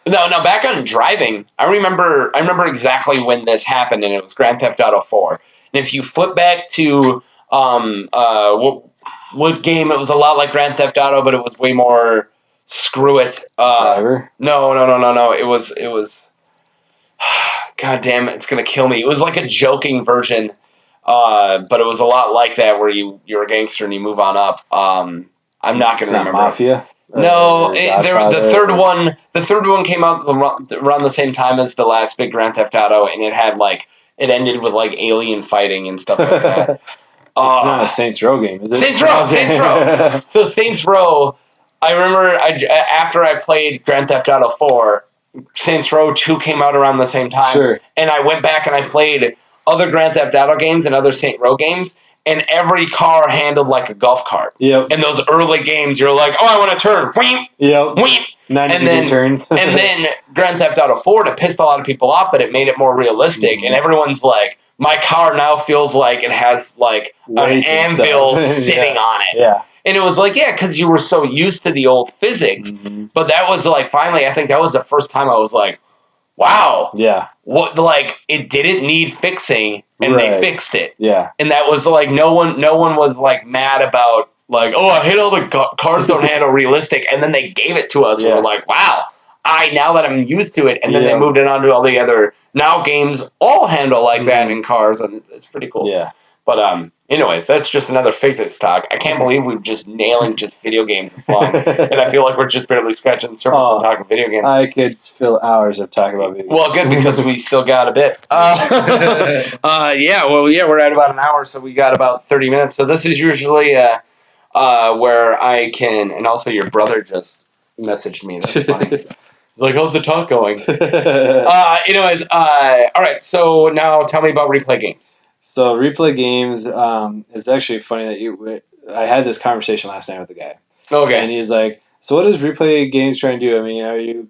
No, back on driving, I remember exactly when this happened, and it was Grand Theft Auto 4. And if you flip back to what game, it was a lot like Grand Theft Auto, but it was way more screw it. Driver? No. It was. God damn it! It's gonna kill me. It was like a joking version, but it was a lot like that where you're a gangster and you move on up. I'm not going to remember. Mafia? No, the third one came out around the same time as the last big Grand Theft Auto, and it ended with like alien fighting and stuff like that. It's not a Saints Row game, is it? Saints Row. So Saints Row, I remember after I played Grand Theft Auto 4, Saints Row 2 came out around the same time. Sure. And I went back and I played other Grand Theft Auto games and other Saints Row games, and every car handled like a golf cart. Yep. In those early games, you're like, oh, I want to turn. Weep. Yep. Weep. 90 turns. And then Grand Theft Auto 4, it pissed a lot of people off, but it made it more realistic. Mm-hmm. And everyone's like, my car now feels like it has like an anvil sitting on it. Yeah. And it was like, yeah, because you were so used to the old physics. Mm-hmm. But that was like, finally, I think that was the first time I was like, wow. Yeah. What, like, it didn't need fixing, and they fixed it. Yeah. And that was like, no one was like mad about, like, oh, I hate all the cars don't handle realistic. And then they gave it to us. Yeah. We're like, wow. Now that I'm used to it, and then they moved it on to all the other now games all handle like that in cars, and it's pretty cool. Yeah. But anyways, that's just another physics talk. I can't believe we're just nailing just video games this long, and I feel like we're just barely scratching the surface and talking video games. I could fill hours of talking about video games. Well, good, because we still got a bit. We're at about an hour, so we got about 30 minutes. So this is usually where I can, and also your brother just messaged me. That's funny. He's like, how's the talk going? Anyways, all right, so now tell me about replay games. So replay games, it's actually funny that I had this conversation last night with the guy. Okay. And he's like, so what does replay games trying to do? I mean,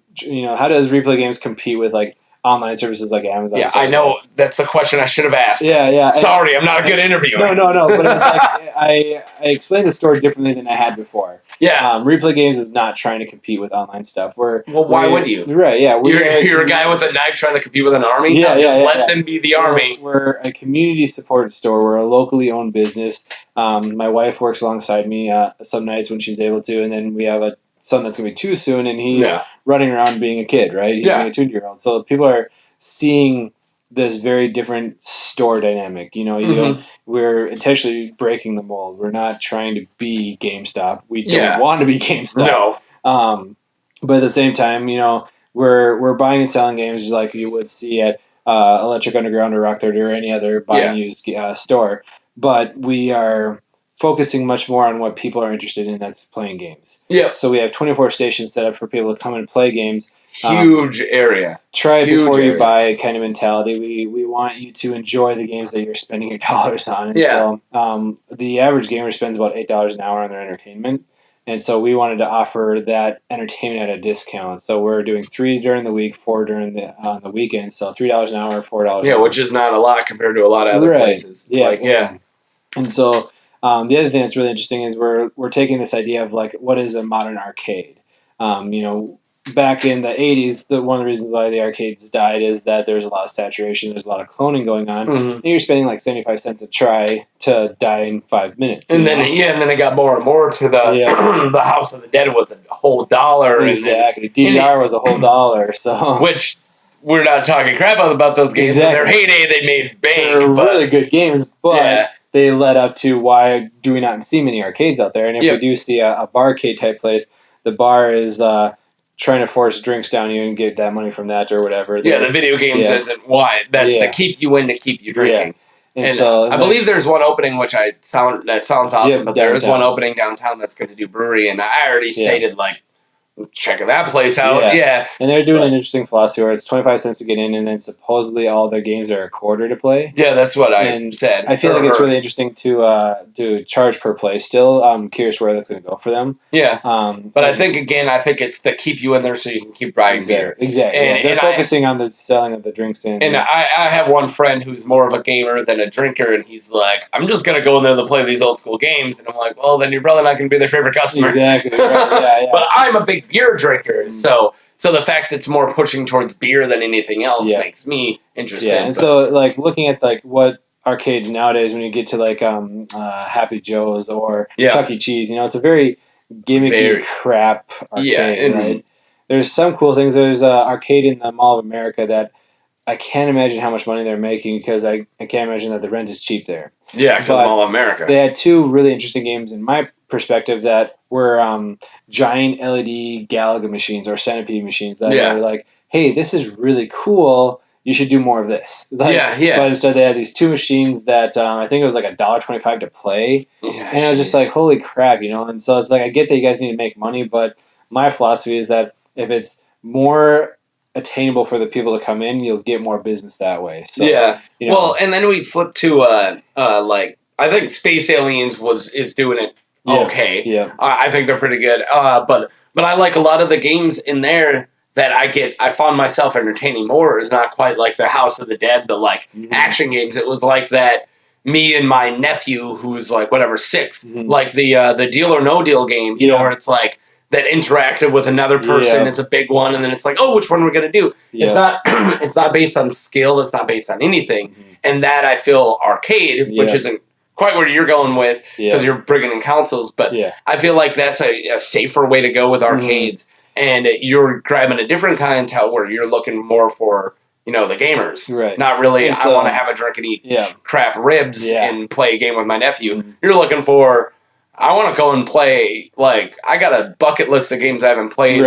how does replay games compete with like online services like Amazon? Yeah, I know. That's the question I should have asked. Yeah. Sorry, I'm not a good interviewer. No. But it was like, I explained the story differently than I had before. Yeah. Replay games is not trying to compete with online stuff. Why would you? Right, yeah. You're a guy with a knife trying to compete with an army? Yeah, let them be the army. We're a community-supported store. We're a locally owned business. My wife works alongside me some nights when she's able to, and then we have a son that's going to be 2 soon, and he's running around being a kid, right? He's being a 2-year-old. So people are seeing this very different store dynamic. We're intentionally breaking the mold. We're not trying to be GameStop. We don't want to be GameStop. No. But at the same time, we're buying and selling games just like you would see at Electric Underground or Rock 30 or any other buy and use store. But we are focusing much more on what people are interested in, that's playing games. Yeah. So we have 24 stations set up for people to come and play games. Huge area. Try it before you buy kind of mentality. We want you to enjoy the games that you're spending your dollars on. And so the average gamer spends about $8 an hour on their entertainment. And so we wanted to offer that entertainment at a discount. So we're doing 3 during the week, 4 during the weekend. So $3 an hour, $4 an hour. Which is not a lot compared to a lot of other places. Yeah. And so the other thing that's really interesting is we're taking this idea of like, what is a modern arcade? Back in the 80s, one of the reasons why the arcades died is that there's a lot of saturation, there's a lot of cloning going on, and you're spending like 75 cents a try to die in 5 minutes. And then it got more and more to the the House of the Dead was a whole $1. Exactly. DDR was a whole $1. So which we're not talking crap about those games. In their heyday, they made bank. They're really good games, but they led up to why do we not see many arcades out there? And if we do see a barcade type place, the bar is trying to force drinks down you and get that money from that or whatever. The video games isn't why. That's to keep you in, to keep you drinking. Yeah. And so I believe there's one opening that sounds awesome, but there is one opening downtown that's going to do brewery, and I already stated like, checking that place out. Yeah. And they're doing an interesting philosophy where it's 25 cents to get in, and then supposedly all their games are $0.25 to play. Yeah, that's what I said. I feel like it's really interesting to charge per play still. I'm curious where that's going to go for them. Yeah. But I think it's to keep you in there so you can keep buying beer. Exactly. And they're focusing on the selling of the drinks in. And I have one friend who's more of a gamer than a drinker, and he's like, I'm just going to go in there to play these old school games. And I'm like, well, then you're probably not going to be their favorite customer. Exactly. Right. But I'm a big beer drinker, so the fact that it's more pushing towards beer than anything else makes me interested. Yeah, and so like looking at like what arcades nowadays, when you get to like Happy Joe's or Chuck E. Cheese, it's a very gimmicky crap arcade. Right? There's some cool things. There's an arcade in the Mall of America that I can't imagine how much money they're making because I can't imagine that the rent is cheap there. Yeah, because Mall of America. They had 2 really interesting games in my perspective that were giant LED Galaga machines or Centipede machines that were like, hey, this is really cool. You should do more of this. Like, But instead they had these 2 machines that I think it was like $1.25 to play. Yeah, and I was just like, holy crap, you know? And so it's like, I get that you guys need to make money, but my philosophy is that if it's more attainable for the people to come in, you'll get more business that way. So, you know, well, and then we flip to like I think Space Aliens is doing it okay. Yeah, I think they're pretty good. But I like a lot of the games in there that I found myself entertaining more. Is not quite like the House of the Dead, the like action games. It was like that. Me and my nephew, who's like 6, like the Deal or No Deal game. You know, where it's like. That interacted with another person, it's a big one, and then it's like, oh, which one are we gonna do? It's not it's not based on skill, it's not based on anything. And that I feel arcade, which isn't quite where you're going with, because you're bringing in consoles, but I feel like that's a safer way to go with arcades, and you're grabbing a different clientele where you're looking more for, you know, the gamers. Right. Not really, I want to have a drink and eat crap ribs and play a game with my nephew. You're looking for, I want to go and play, like, I got a bucket list of games I haven't played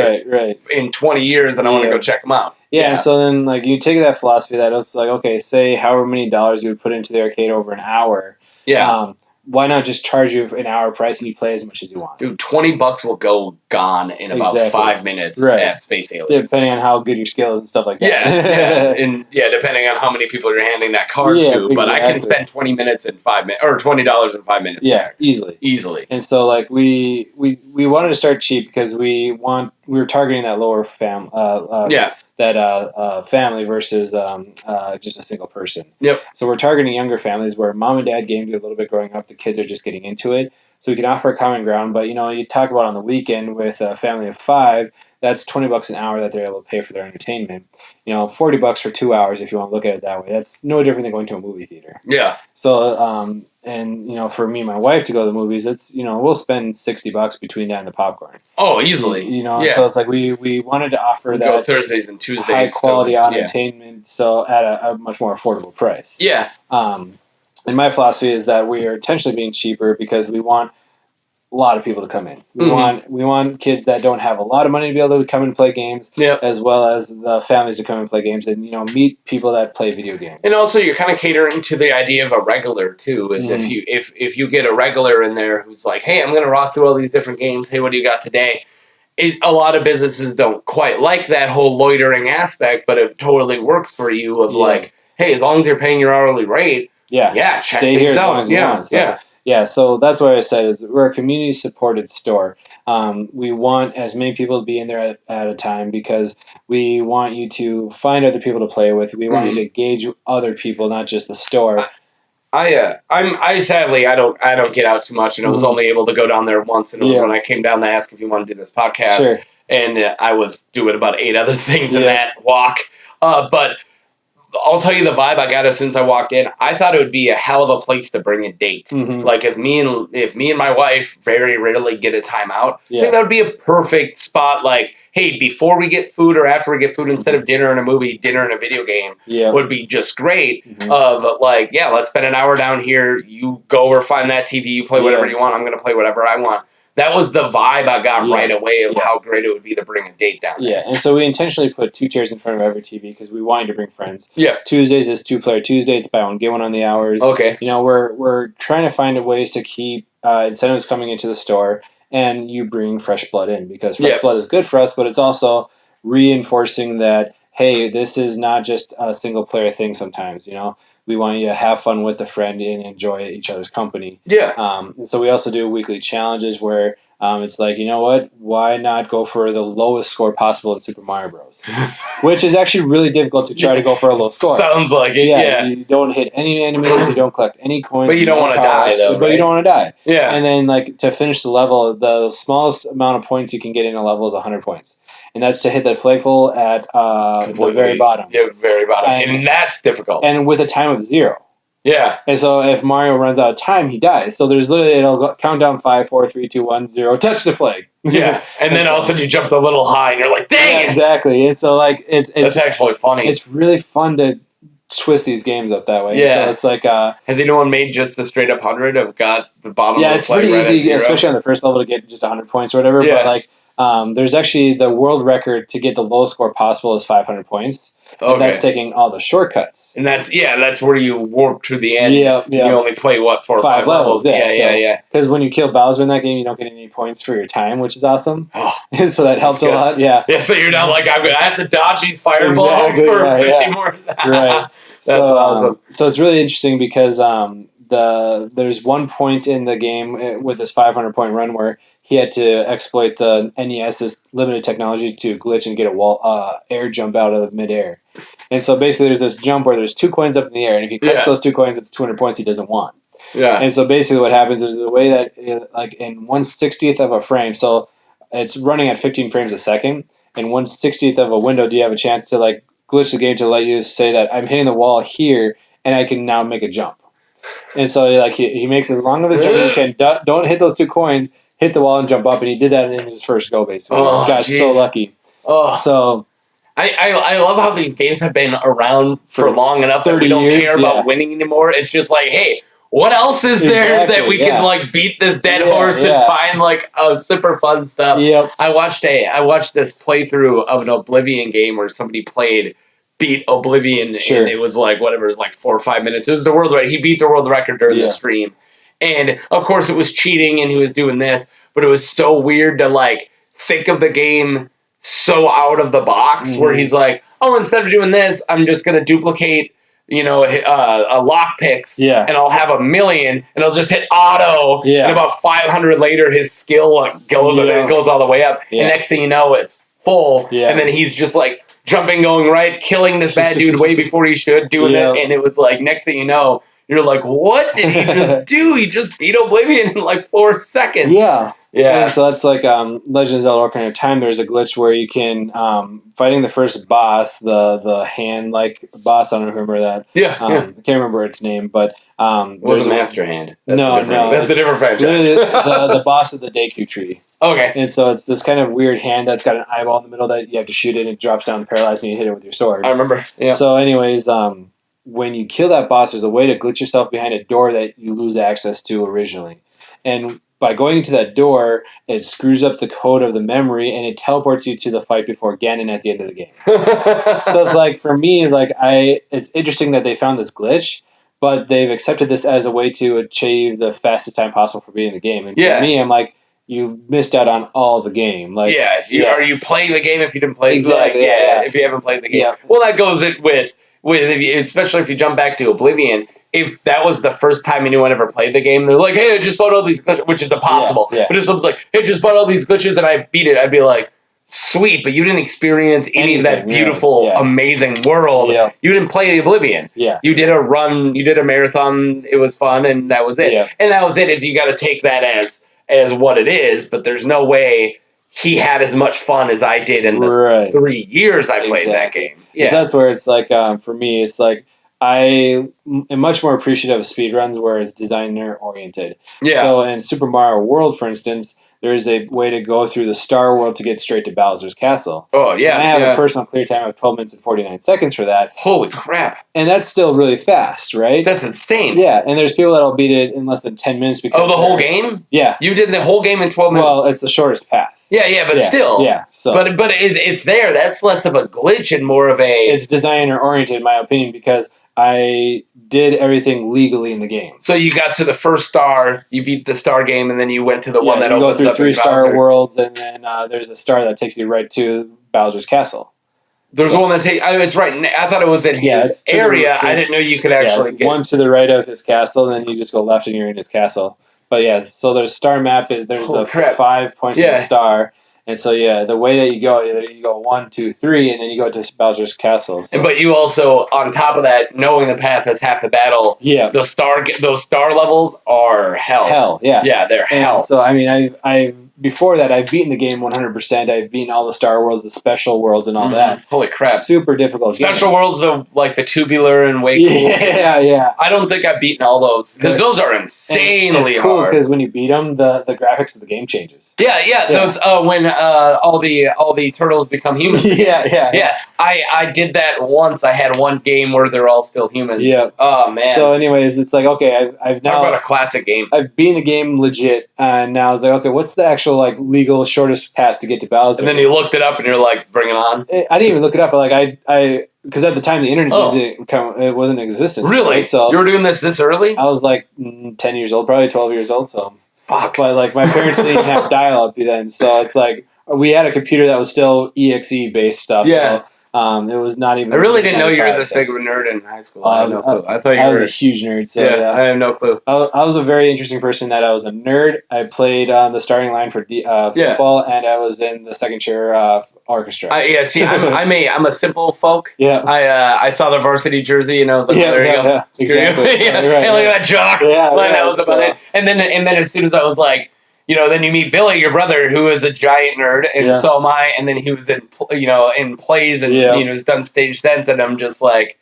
in 20 years, and I want to go check them out. Yeah, and so then, like, you take that philosophy that it's like, okay, say however many dollars you would put into the arcade over an hour. Yeah. Why not just charge you an hour price and you play as much as you want? Dude, $20 will go gone in about 5 minutes at Space Aliens. Depending on how good your skill is and stuff like that. And depending on how many people you're handing that card to. But I can spend 20 minutes in 5 minutes, or $20 in 5 minutes. Yeah, easily. And so, like, we wanted to start cheap because we were targeting that lower family versus just a single person. Yep. So we're targeting younger families where mom and dad gamed a little bit growing up. The kids are just getting into it. So we can offer a common ground. But, you know, you talk about on the weekend with a family of 5, that's $20 an hour that they're able to pay for their entertainment. You know, $40 for 2 hours if you want to look at it that way. That's no different than going to a movie theater. Yeah. So, and, you know, for me and my wife to go to the movies, it's, you know, we'll spend $60 between that and the popcorn. Oh, easily. You know, so it's like we wanted to offer that go Thursdays and Tuesdays, high quality entertainment, so at a much more affordable price. Yeah. And my philosophy is that we are intentionally being cheaper because we want a lot of people to come in. We want kids that don't have a lot of money to be able to come and play games, as well as the families to come and play games and, you know, meet people that play video games. And also, you're kind of catering to the idea of a regular too. Is if you get a regular in there who's like, hey, I'm going to rock through all these different games. Hey, what do you got today? A lot of businesses don't quite like that whole loitering aspect, but it totally works for you. Of like, hey, as long as you're paying your hourly rate, check stay here as long as you want. So, so that's what I said is we're a community-supported store. We want as many people to be in there at a time because we want you to find other people to play with. We want you to engage other people, not just the store. I sadly I don't get out too much, and I was only able to go down there once, and it was when I came down to ask if you want to do this podcast, and I was doing about 8 other things in that walk, but I'll tell you the vibe I got as soon as I walked in. I thought it would be a hell of a place to bring a date. Like if me and my wife very rarely get a time out, I think that would be a perfect spot. Like, hey, before we get food or after we get food, instead of dinner and a movie, dinner and a video game would be just great. Of like, let's spend an hour down here. You go over, find that TV, you play whatever you want. I'm going to play whatever I want. That was the vibe I got right away of how great it would be to bring a date down there. Yeah, and so we intentionally put 2 chairs in front of every TV because we wanted to bring friends. Yeah. Tuesdays is 2-player Tuesday. It's buy one, get one on the hours. Okay. You know, we're trying to find ways to keep incentives coming into the store, and you bring fresh blood in because fresh blood is good for us, but it's also reinforcing that, hey, this is not just a single-player thing sometimes, you know? We want you to have fun with a friend and enjoy each other's company. Yeah. And so we also do weekly challenges where it's like, you know what? Why not go for the lowest score possible in Super Mario Bros? Which is actually really difficult to try to go for a low score. Sounds like it, yeah. You don't hit any enemies, you don't collect any coins. But you don't want to die, though, But you don't want to die. Yeah. And then, like, to finish the level, the smallest amount of points you can get in a level is 100 points. And that's to hit that flagpole at the very bottom. Yeah, very bottom. And that's difficult. And with a time of 0. Yeah. And so if Mario runs out of time, he dies. So there's literally, it'll count down 5, 4, 3, 2, 1, 0, touch the flag. Yeah. And then all of a sudden you jumped a little high and you're like, dang it! Exactly. And so, like, it's that's actually funny. It's really fun to twist these games up that way. Yeah. So it's like has anyone made just a straight up 100 of got the bottom? Yeah, of the it's pretty easy, especially on the first level to get just 100 points or whatever. Yeah. But like, there's actually the world record to get the lowest score possible is 500 points. And that's taking all the shortcuts. And that's where you warp to the end. Yeah. You only play, 4 or 5 levels? Yeah. Because when you kill Bowser in that game, you don't get any points for your time, which is awesome. And so that helps a lot, Yeah, so you're not like, I have to dodge these fireballs for 50 more. Right. That's awesome. So it's really interesting because there's one point in the game with this 500 point run where he had to exploit the NES's limited technology to glitch and get a air jump out of midair. And so basically there's this jump where there's 2 coins up in the air, and if he collects those 2 coins, it's 200 points he doesn't want. Yeah. And so basically what happens is a way that, like in 1/60th of a frame, so it's running at 15 frames a second, in 1/60th of a window, do you have a chance to like glitch the game to let you say that I'm hitting the wall here, and I can now make a jump. And so like he makes as long of his jump as he can. Don't hit those 2 coins, hit the wall and jump up, and he did that in his first go, basically. Got so lucky. So I love how these games have been around for long enough that we don't care about winning anymore. It's just like, hey, what else is there that we can like beat this dead horse and find like super fun stuff? Yep. I watched this playthrough of an Oblivion game where somebody beat Oblivion, and it was like whatever, it was like 4 or 5 minutes. It was the world record. He beat the world record during the stream, and of course it was cheating, and he was doing this, but it was so weird to like think of the game so out of the box where he's like, oh, instead of doing this, I'm just going to duplicate, a lockpicks, and I'll have 1,000,000, and I'll just hit auto, and about 500 later, his skill goes all the way up, and next thing you know, it's full, and then he's just like jumping, going right, killing this bad dude way before he should, doing it, and it was like, next thing you know, you're like, what did he just do? He just beat Oblivion in like 4 seconds. Yeah. And so that's like Legend of Zelda: Ocarina of Time. There's a glitch where you can fighting the first boss, the hand like boss. I don't remember that. I can't remember its name, but there's a Master Hand. That's a different franchise. the boss of the Deku Tree. Okay. And so it's this kind of weird hand that's got an eyeball in the middle that you have to shoot it, and it drops down paralyzed, and you hit it with your sword. I remember. Yeah. So, anyways, when you kill that boss, there's a way to glitch yourself behind a door that you lose access to originally, and by going into that door, it screws up the code of the memory, and it teleports you to the fight before Ganon at the end of the game. So it's like, for me, it's interesting that they found this glitch, but they've accepted this as a way to achieve the fastest time possible for beating the game. And for me, I'm like, you missed out on all the game. Like, are you playing the game if you didn't play? Exactly. If you haven't played the game. Well, that goes with especially if you jump back to Oblivion. If that was the first time anyone ever played the game, they're like, hey, I just bought all these glitches, which is impossible. But if someone's like, hey, just bought all these glitches and I beat it, I'd be like, sweet, but you didn't experience any of that beautiful, amazing world. You didn't play Oblivion. You did a run, you did a marathon, it was fun, and that was it. And that was it, is you got to take that as what it is, but there's no way he had as much fun as I did in the 3 years I played that game. So that's where it's like, for me, it's like, I am much more appreciative of speedruns where it's designer oriented. So in Super Mario World, for instance, there is a way to go through the Star World to get straight to Bowser's Castle. And I have a personal clear time of 12 minutes and 49 seconds for that. Holy crap. And that's still really fast, right? That's insane. And there's people that'll beat it in less than 10 minutes. Because the whole game? Yeah. You did the whole game in 12 minutes? Well, it's the shortest path. But still. So. But it's there. That's less of a glitch and more of a... It's designer oriented, in my opinion, because I did everything legally in the game. So you got to the first star, you beat the star game, and then you went to the one that opens up. You go through 3 star worlds, and then there's a star that takes you right to Bowser's Castle. There's one that takes... it's right. I thought it was in his area. I didn't know you could actually get... one to the right of his castle, and then you just go left and you're in his castle. But so there's star map. There's 5 points of the star. And so, the way that you go 1, 2, 3, and then you go to Bowser's Castle. So. But you also, on top of that, knowing the path is half the battle. Those star levels are hell. Hell, Yeah, they're hell. So, I mean, before that, I've beaten the game 100%. I've beaten all the Star Worlds, the special worlds, and all that. Holy crap. Super difficult. Special worlds are like the tubular and way cool. Yeah. I don't think I've beaten all those, because those are insanely hard. It's cool, because when you beat them, the graphics of the game changes. Yeah. Those, when all the turtles become humans. Yeah. I did that once. I had one game where they're all still humans. Yeah. Oh man. So, anyways, it's like, okay, I've now talk about a classic game. I've beaten the game legit, and now it's like, okay, what's the actual like legal shortest path to get to Bowser? And then you looked it up, and you're like, bring it on. I didn't even look it up, but like I because at the time the internet didn't come, it wasn't in existence. Really? Right? So you were doing this early? I was like 10 years old, probably 12 years old. So fuck. But like my parents didn't have dial-up then, so it's like we had a computer that was still EXE based stuff. Yeah. So, it was not even. I really didn't know you were this big of a nerd in high school. I had no clue. I thought you were. I was a huge nerd. So yeah, I have no clue. I was a very interesting person. That I was a nerd. I played on the starting line for football, and I was in the second chair orchestra. See, I'm a simple folk. Yeah. I saw the varsity jersey, and I was like, there you go. Yeah, exactly. Right, hey, look at that jock. That was about it. And then as soon as I was like, then you meet Billy, your brother, who is a giant nerd, and so am I. And then he was in plays and has done stage sense, and I'm just like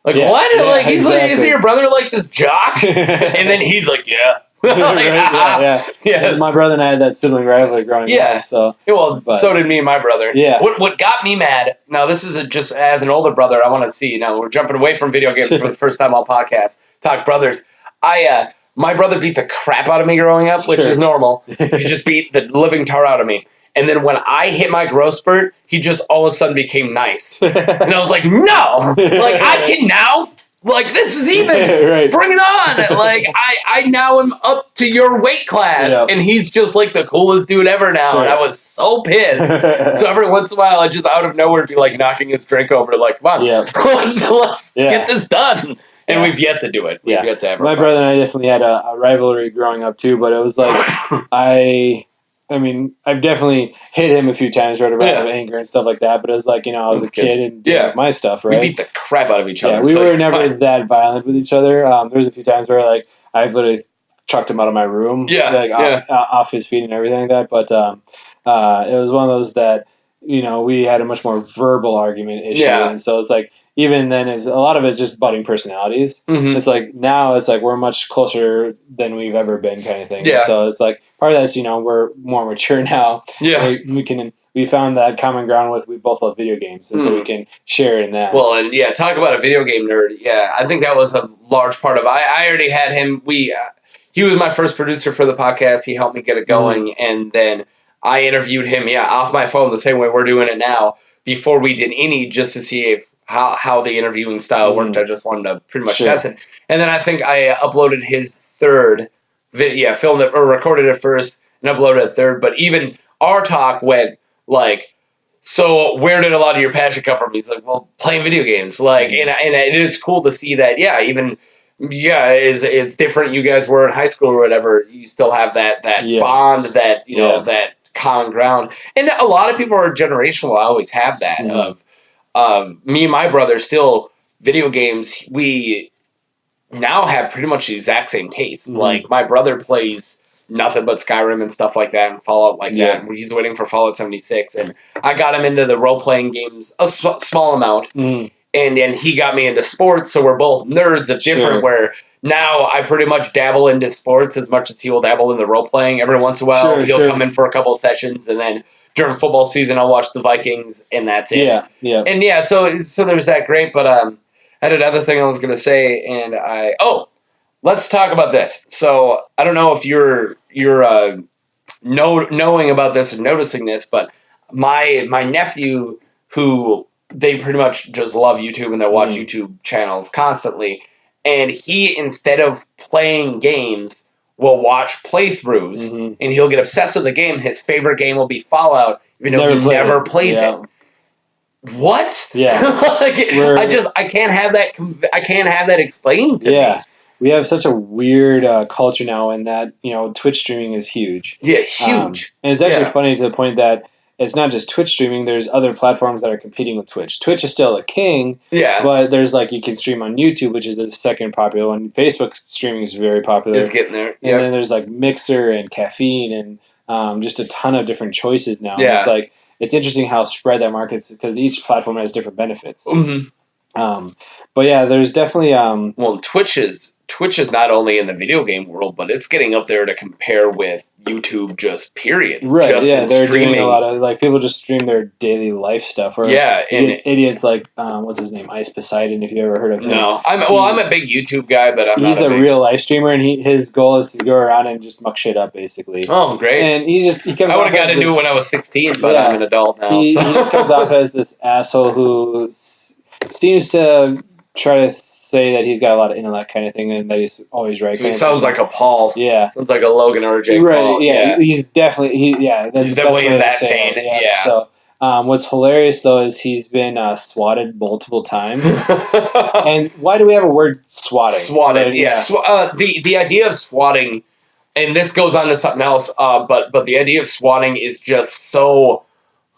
what? Like he's like, is your brother like this jock? And then he's like, yeah. And my brother and I had that sibling rivalry growing up. So so did me and my brother. Yeah. What got me mad? Now this is just as an older brother, I want to see. Now we're jumping away from video games for the first time on podcast. Talk brothers. My brother beat the crap out of me growing up, which is normal. He just beat the living tar out of me. And then when I hit my growth spurt, he just all of a sudden became nice. And I was like, no! Like, I can now... Like, this is even... Bring it on! Like, I now am up to your weight class. Yep. And he's just, like, the coolest dude ever now. And I was so pissed. So every once in a while, I just out of nowhere be, like, knocking his drink over. Like, come on. Let's get this done. And we've yet to do it. We've yet to ever. My brother and I definitely had a rivalry growing up too, but it was like I've definitely hit him a few times right around of anger and stuff like that. But it was like I was a kid and did my stuff. Right, we beat the crap out of each other. Yeah, we were never that violent with each other. There was a few times where like I've literally chucked him out of my room, off his feet and everything like that. But it was one of those that. We had a much more verbal argument issue. Yeah. And so it's like, even then, a lot of it's just budding personalities. Mm-hmm. It's like, now it's like we're much closer than we've ever been kind of thing. Yeah. And so it's like, part of that's, we're more mature now. Yeah. We found that common ground with, we both love video games. And so we can share in that. Well, and talk about a video game nerd. Yeah. I think that was a large part of, I already had him. He was my first producer for the podcast. He helped me get it going. Mm-hmm. And then I interviewed him, off my phone the same way we're doing it now, before we did any, just to see how the interviewing style worked. I just wanted to pretty much test it. And then I think I uploaded his third video, filmed it or recorded it first and uploaded it third. But even our talk went like, so where did a lot of your passion come from? He's like, well, playing video games. Like, and it's cool to see that, it's different. You guys were in high school or whatever. You still have that bond, that, that common ground. And a lot of people are generational. I always have that of me and my brother still video games. We now have pretty much the exact same taste. Mm-hmm. Like my brother plays nothing but Skyrim and stuff like that and Fallout that. He's waiting for Fallout 76. And I got him into the role-playing games a small amount. Mm-hmm. And then he got me into sports. So we're both nerds of different where now I pretty much dabble into sports as much as he will dabble in the role playing. Every once in a while, he'll come in for a couple of sessions, and then during football season, I'll watch the Vikings, and that's it. Yeah. And so there's that great. But I had another thing I was going to say, and let's talk about this. So I don't know if you're knowing about this and noticing this, but my nephew, who they pretty much just love YouTube and they watch YouTube channels constantly. And he, instead of playing games, will watch playthroughs, and he'll get obsessed with the game. His favorite game will be Fallout, even though he never plays it. What? Yeah. I can't have that. I can't have that explained to me. We have such a weird culture now, in that Twitch streaming is huge. Yeah, huge. And it's actually funny to the point that it's not just Twitch streaming. There's other platforms that are competing with Twitch. Twitch is still a king. Yeah. But there's you can stream on YouTube, which is the second popular one. Facebook streaming is very popular. It's getting there. And then there's Mixer and Caffeine and just a ton of different choices now. Yeah. And it's interesting how spread that market's, because each platform has different benefits. Mm-hmm. But yeah, there's definitely well, Twitch is not only in the video game world, but it's getting up there to compare with YouTube. Just period. Right? Just yeah, they're streaming. doing a lot of like people just stream their daily life stuff. Or and idiots like what's his name, Ice Poseidon. If you ever heard of him, no, I'm a big YouTube guy, but he's a real life streamer, and his goal is to go around and just muck shit up, basically. Oh, great! And he comes. I would have got to do it when I was 16, but I'm an adult now. He just comes off as this asshole who seems to try to say that he's got a lot of intellect kind of thing, and that he's always right. So he sounds like a Paul. Yeah. Sounds like a Logan or a Jake Paul. Yeah. He's definitely, that's definitely in that vein. Yeah. So, what's hilarious, though, is he's been swatted multiple times. And why do we have a word swatting? Swatted, yeah. The idea of swatting, and this goes on to something else, but the idea of swatting is just so...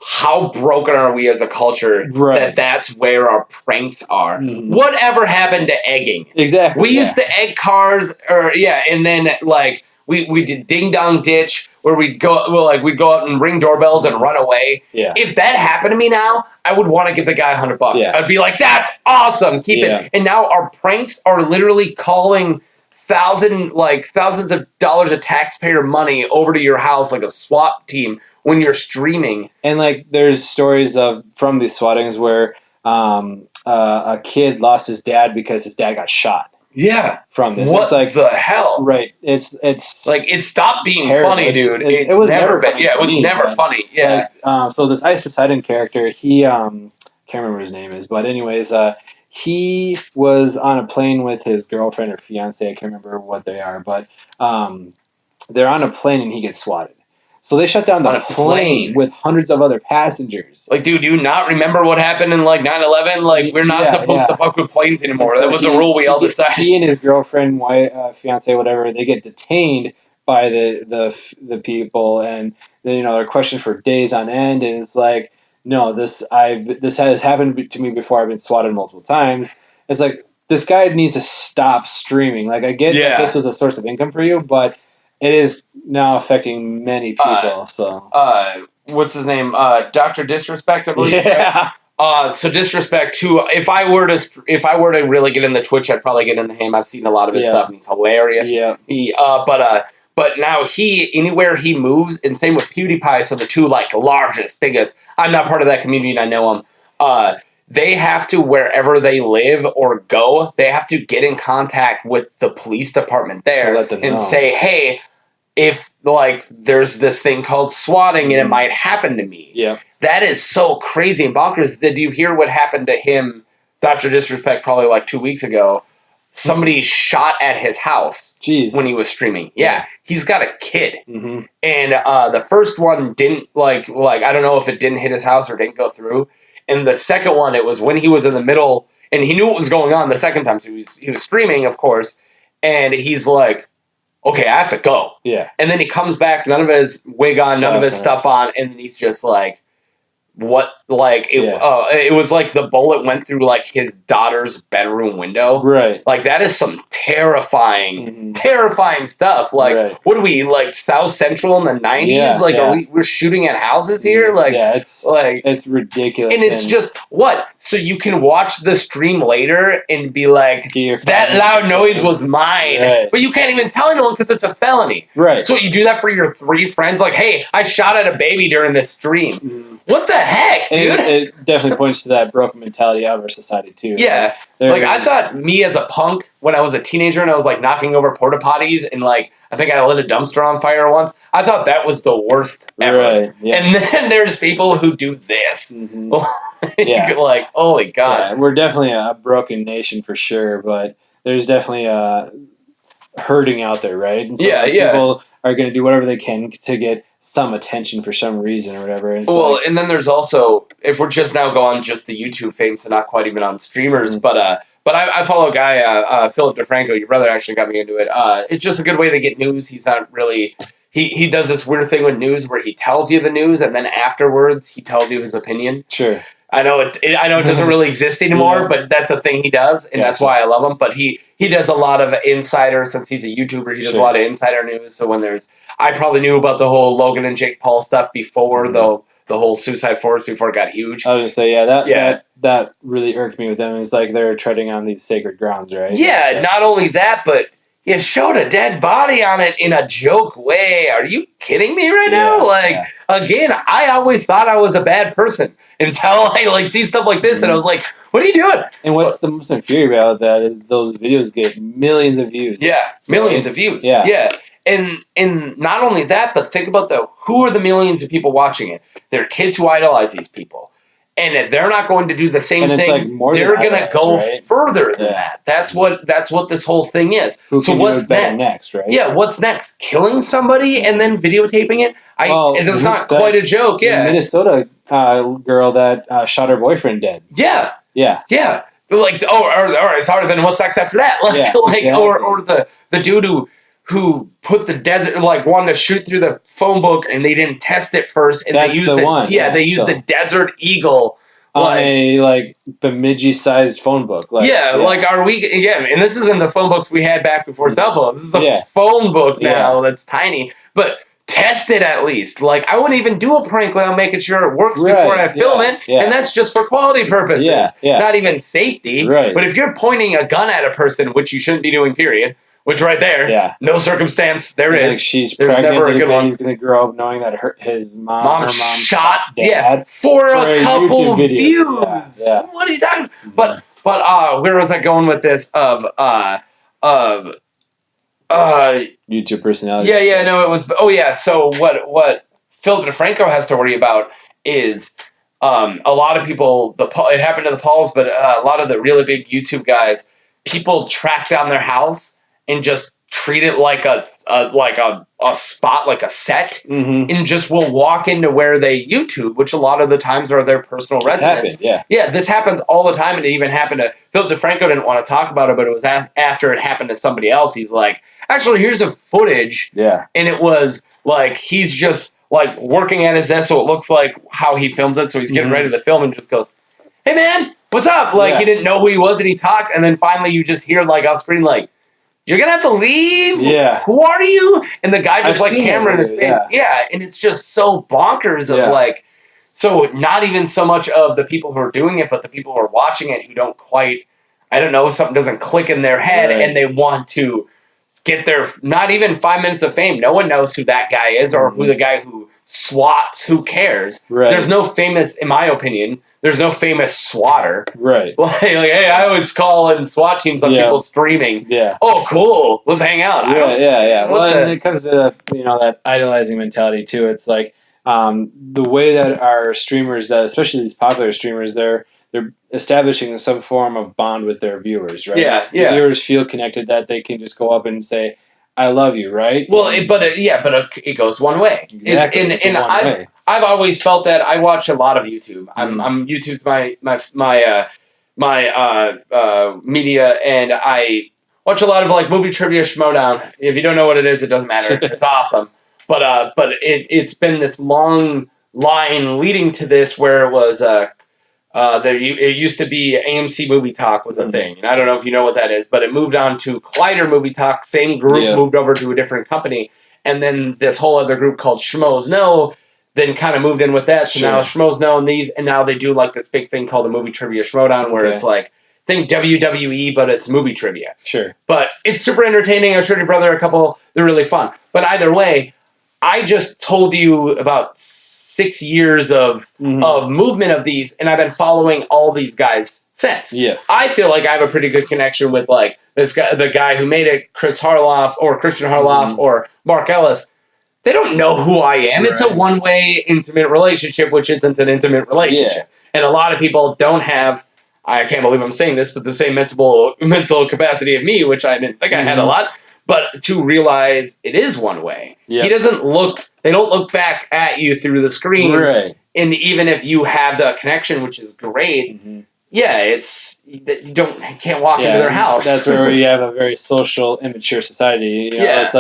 How broken are we as a culture that's where our pranks are? Mm-hmm. Whatever happened to egging? Exactly. We used to egg cars, and then like we did ding dong ditch where we'd go out and ring doorbells and run away. Yeah. If that happened to me now, I would want to give the guy $100. Yeah. I'd be like, "That's awesome, keep it." And now our pranks are literally calling thousands of dollars of taxpayer money over to your house like a SWAT team when you're streaming. And like there's stories from these swattings where a kid lost his dad because his dad got shot. Yeah. From this. What the hell? Right. It's like it stopped being terrible. Funny, dude. It was never funny. Yeah, it was never funny. Yeah. Like, so this Ice Poseidon character, he can't remember his name is, but anyways, he was on a plane with his girlfriend or fiance. I can't remember what they are, but they're on a plane and he gets swatted. So they shut down the plane with hundreds of other passengers. Like, dude, do you not remember what happened in like 9/11? Like, we're not supposed to fuck with planes anymore. So that was a rule we all decided. He and his girlfriend, fiance, whatever, they get detained by the people, and then they're questioned for days on end, and it's like, no, this has happened to me before. I've been swatted multiple times. It's like, this guy needs to stop streaming. Like, I get that this was a source of income for you, but it is now affecting many people. What's his name? Dr. Disrespect, I believe. Yeah. Right? So Disrespect too. If I were to really get into Twitch, I'd probably get into him. I've seen a lot of his stuff, and he's hilarious. Yeah. But now anywhere he moves, and same with PewDiePie, so the two like largest, biggest. I'm not part of that community, and I know them. They have to, wherever they live or go, they have to get in contact with the police department there to let them know. Say, hey, if like there's this thing called swatting and it might happen to me. Yeah. That is so crazy and bonkers. Did you hear what happened to him, Dr. Disrespect, probably like 2 weeks ago? Somebody shot at his house when he was streaming. Yeah. He's got a kid. Mm-hmm. And the first one didn't like I don't know if it didn't hit his house or didn't go through. And the second one, it was when he was in the middle and he knew what was going on the second time. So he was streaming, of course. And he's like, okay, I have to go. Yeah. And then he comes back, none of his wig on, none of his stuff on. And then he's just like, what? Like, it was like the bullet went through like his daughter's bedroom window. Right. Like, that is some terrifying stuff. Like, what are we, like South Central in the 90s? Yeah, like, we're shooting at houses here? Like, it's ridiculous. And it's just, what? So you can watch the stream later and be like, that loud noise was mine. Right. But you can't even tell anyone because it's a felony. Right. So you do that for your 3 friends? Like, hey, I shot at a baby during this stream. Mm-hmm. What the heck, dude? It definitely points to that broken mentality of our society, too. Yeah. I thought me as a punk, when I was a teenager and I was, like, knocking over porta potties and, like, I think I lit a dumpster on fire once. I thought that was the worst ever. Right, yeah. And then there's people who do this. Mm-hmm. Like, holy God. Yeah, we're definitely a broken nation for sure, but there's definitely hurting out there, right? And so people are going to do whatever they can to get some attention for some reason or whatever. And and then there's also, if we're just now going just the YouTube fame, so not quite even on streamers, mm-hmm. but I follow a guy, Philip DeFranco, your brother actually got me into it. It's just a good way to get news. He's not really, he does this weird thing with news where he tells you the news and then afterwards he tells you his opinion. Sure. I know it doesn't really exist anymore, but that's a thing he does, and that's why I love him. But he does a lot of insider, since he's a YouTuber, he does a lot of insider news. So when I probably knew about the whole Logan and Jake Paul stuff before the whole Suicide Force, before it got huge. I was gonna say, that really irked me with them. It's like they're treading on these sacred grounds, right? Yeah, so. Not only that, but you showed a dead body on it in a joke way. Are you kidding me right now? Again, I always thought I was a bad person until I see stuff like this, and I was like, what are you doing? And what's the most infuriating about that is those videos get millions of views. Yeah, millions of views. Yeah. And not only that, but think about who are the millions of people watching it? They're kids who idolize these people. And if they're not going to do the same thing, they're going to go further than that. That's what this whole thing is. So what's next? Right? Yeah, what's next? Killing somebody and then videotaping it? It's not quite a joke. Yeah, the Minnesota girl that shot her boyfriend dead. Yeah. All right, it's harder than what's next after that. Or the dude who put the desert, wanted to shoot through the phone book and they didn't test it first. And that's they used they used the Desert Eagle. On a Bemidji-sized phone book. Are we... Yeah, and this isn't the phone books we had back before cell phones. This is a phone book now that's tiny. But test it at least. I wouldn't even do a prank without making sure it works before I film it. Yeah. And that's just for quality purposes. Not even safety. Right. But if you're pointing a gun at a person, which you shouldn't be doing, period... Which right there, no circumstance there is. She's There's pregnant. Never a good one. He's going to grow up knowing that his mom shot dad for a couple views. Yeah. What are you talking? But where was I going with this? YouTube personality. Yeah. No, it was. Oh yeah. So what Philip DeFranco has to worry about is a lot of people. It happened to the Pauls, but a lot of the really big YouTube guys. People track down their house and just treat it like a spot, like a set, and just will walk into where they YouTube, which a lot of the times are their personal residence. This happens all the time, and it even happened to Philip DeFranco. Didn't want to talk about it, but it was after it happened to somebody else. He's like, actually, here's a footage, and it was he's just working at his desk, so it looks like how he filmed it. So he's getting ready to film, and just goes, "Hey man, what's up?" He didn't know who he was, and he talked, and then finally you just hear off screen you're gonna have to leave. Yeah. Who are you? And the guy just camera in his face. Yeah. And it's just so bonkers of so not even so much of the people who are doing it, but the people who are watching it who don't quite, I don't know, something doesn't click in their head and they want to get their, not even 5 minutes of fame. No one knows who that guy is or who the guy who swats, who cares? Right. There's no famous, in my opinion, there's no famous swatter. Right. Hey, I always call in SWAT teams on people streaming. Yeah. Oh, cool. Let's hang out. Yeah. Well, and it comes to that idolizing mentality too. It's the way that our streamers, especially these popular streamers, they're establishing some form of bond with their viewers, right? Yeah. The viewers feel connected that they can just go up and say, "I love you," right? Well, it goes one way. Exactly. I've always felt that. I watch a lot of YouTube. YouTube's my media, and I watch a lot of movie trivia schmodown. If you don't know what it is, it doesn't matter. It's awesome. But it's been this long line leading to this where it was it used to be AMC Movie Talk was a thing, and I don't know if you know what that is, but it moved on to Collider Movie Talk. Same group moved over to a different company, and then this whole other group called Schmoes Know then kind of moved in with that. So now Schmoes Know and now they do this big thing called the Movie Trivia Schmodown, where it's think WWE, but it's movie trivia. Sure, but it's super entertaining. I showed your brother a couple; they're really fun. But either way, I just told you about 6 years of movement of these, and I've been following all these guys since. Yeah, I feel like I have a pretty good connection with this guy, the guy who made it, Christian Harloff, or Mark Ellis. They don't know who I am. Right. It's a one-way intimate relationship, which isn't an intimate relationship, and a lot of people don't have. I can't believe I'm saying this, but the same mental capacity of me, which I didn't think I had a lot. But to realize it is one way. Yep. They don't look back at you through the screen. Right. And even if you have the connection, which is great, you can't walk into their house. That's where you have a very social, immature society. It's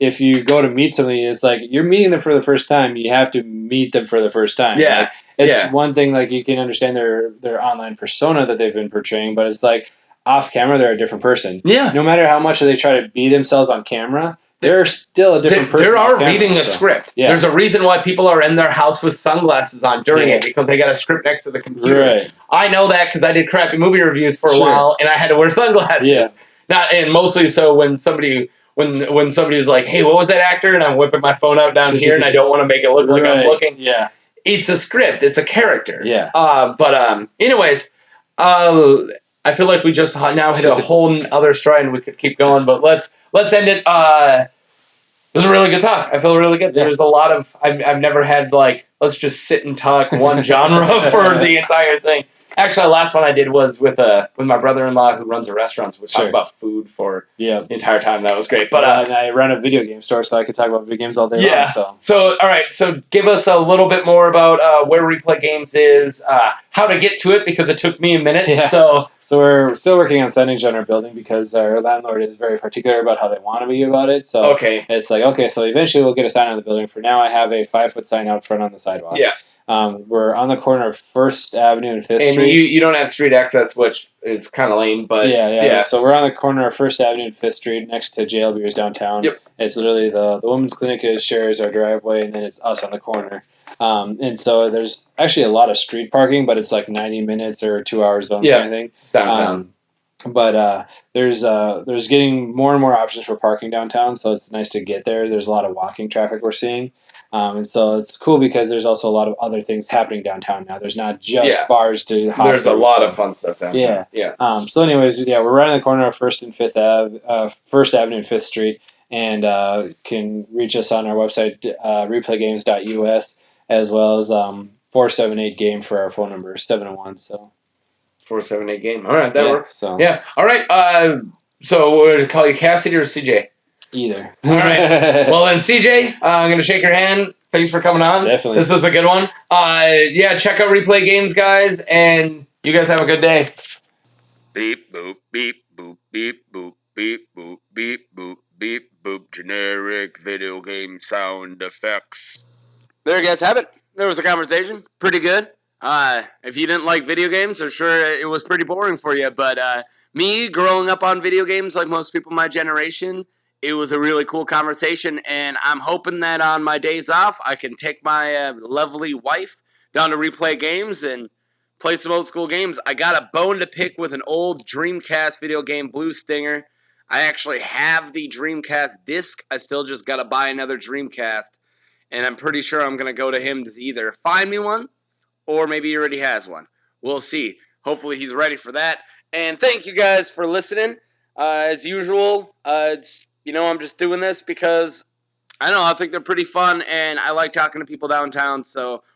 if you go to meet somebody, it's you're meeting them for the first time. You have to meet them for the first time. Yeah. It's one thing, like, you can understand their online persona that they've been portraying, but it's like off camera, they're a different person. Yeah. No matter how much they try to be themselves on camera, they're still a different person. They are reading a script. Yeah. There's a reason why people are in their house with sunglasses on during it, because they got a script next to the computer. Right. I know that because I did crappy movie reviews for a while, and I had to wear sunglasses. Yeah. And mostly so when somebody was like, "Hey, what was that actor?" and I'm whipping my phone out down here, and I don't want to make it look like I'm looking. Yeah. It's a script. It's a character. Yeah. Anyways, I feel like we just now hit a whole other stride, and we could keep going, but let's end it. It was a really good talk. I feel really good. There's a lot of I've never had like let's just sit and talk one genre for the entire thing. Actually, the last one I did was with my brother-in-law who runs a restaurant, so we talked about food for the entire time. That was great. But and I run a video game store, so I could talk about video games all day long. So all right. So give us a little bit more about where Replay Games is, how to get to it, because it took me a minute. Yeah. So we're still working on signage on our building because our landlord is very particular about how they want to be about it. So it's like, so eventually we'll get a sign on the building. For now, I have a 5-foot sign out front on the sidewalk. Yeah. We're on the corner of 1st Avenue and 5th Street. And you don't have street access, which is kind of lame, but... Yeah. So we're on the corner of 1st Avenue and 5th Street next to JL Beers downtown. Yep. It's literally the women's clinic shares our driveway, and then it's us on the corner. And so there's actually a lot of street parking, but it's like 90 minutes or 2 hour zones kind of thing. It's downtown. But there's getting more and more options for parking downtown, so it's nice to get there. There's a lot of walking traffic we're seeing. And so it's cool because there's also a lot of other things happening downtown now. There's not just bars to hop. There's a lot of fun stuff downtown. Yeah. So anyways, we're right on the corner of 1st and 5th First Avenue and 5th Street, and can reach us on our website, replaygames.us, as well as 478-GAME for our phone number, 701. So 478-GAME. All right, that works. So all right. So we're gonna call you Cassidy or CJ? Either. All right. Well then, CJ, I'm gonna shake your hand. Thanks for coming on. Definitely. This was a good one. Check out Replay Games, guys, and you guys have a good day. Beep boop beep boop beep boop beep boop beep boop beep boop. Generic video game sound effects. There you guys have it. There was a conversation. Pretty good. If you didn't like video games, I'm sure it was pretty boring for you. But me, growing up on video games like most people my generation, it was a really cool conversation. And I'm hoping that on my days off, I can take my lovely wife down to Replay Games and play some old school games. I got a bone to pick with an old Dreamcast video game, Blue Stinger. I actually have the Dreamcast disc. I still just got to buy another Dreamcast. And I'm pretty sure I'm going to go to him to either find me one, or maybe he already has one. We'll see. Hopefully he's ready for that. And thank you guys for listening. As usual, I'm just doing this because I think they're pretty fun, and I like talking to people downtown,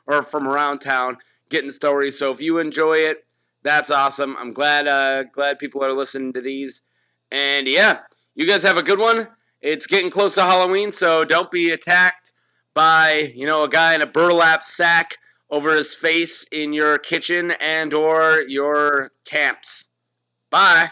or from around town, getting stories. So if you enjoy it, that's awesome. I'm glad people are listening to these. And yeah, you guys have a good one. It's getting close to Halloween, so don't be attacked by, a guy in a burlap sack over his face in your kitchen and or your camps. Bye.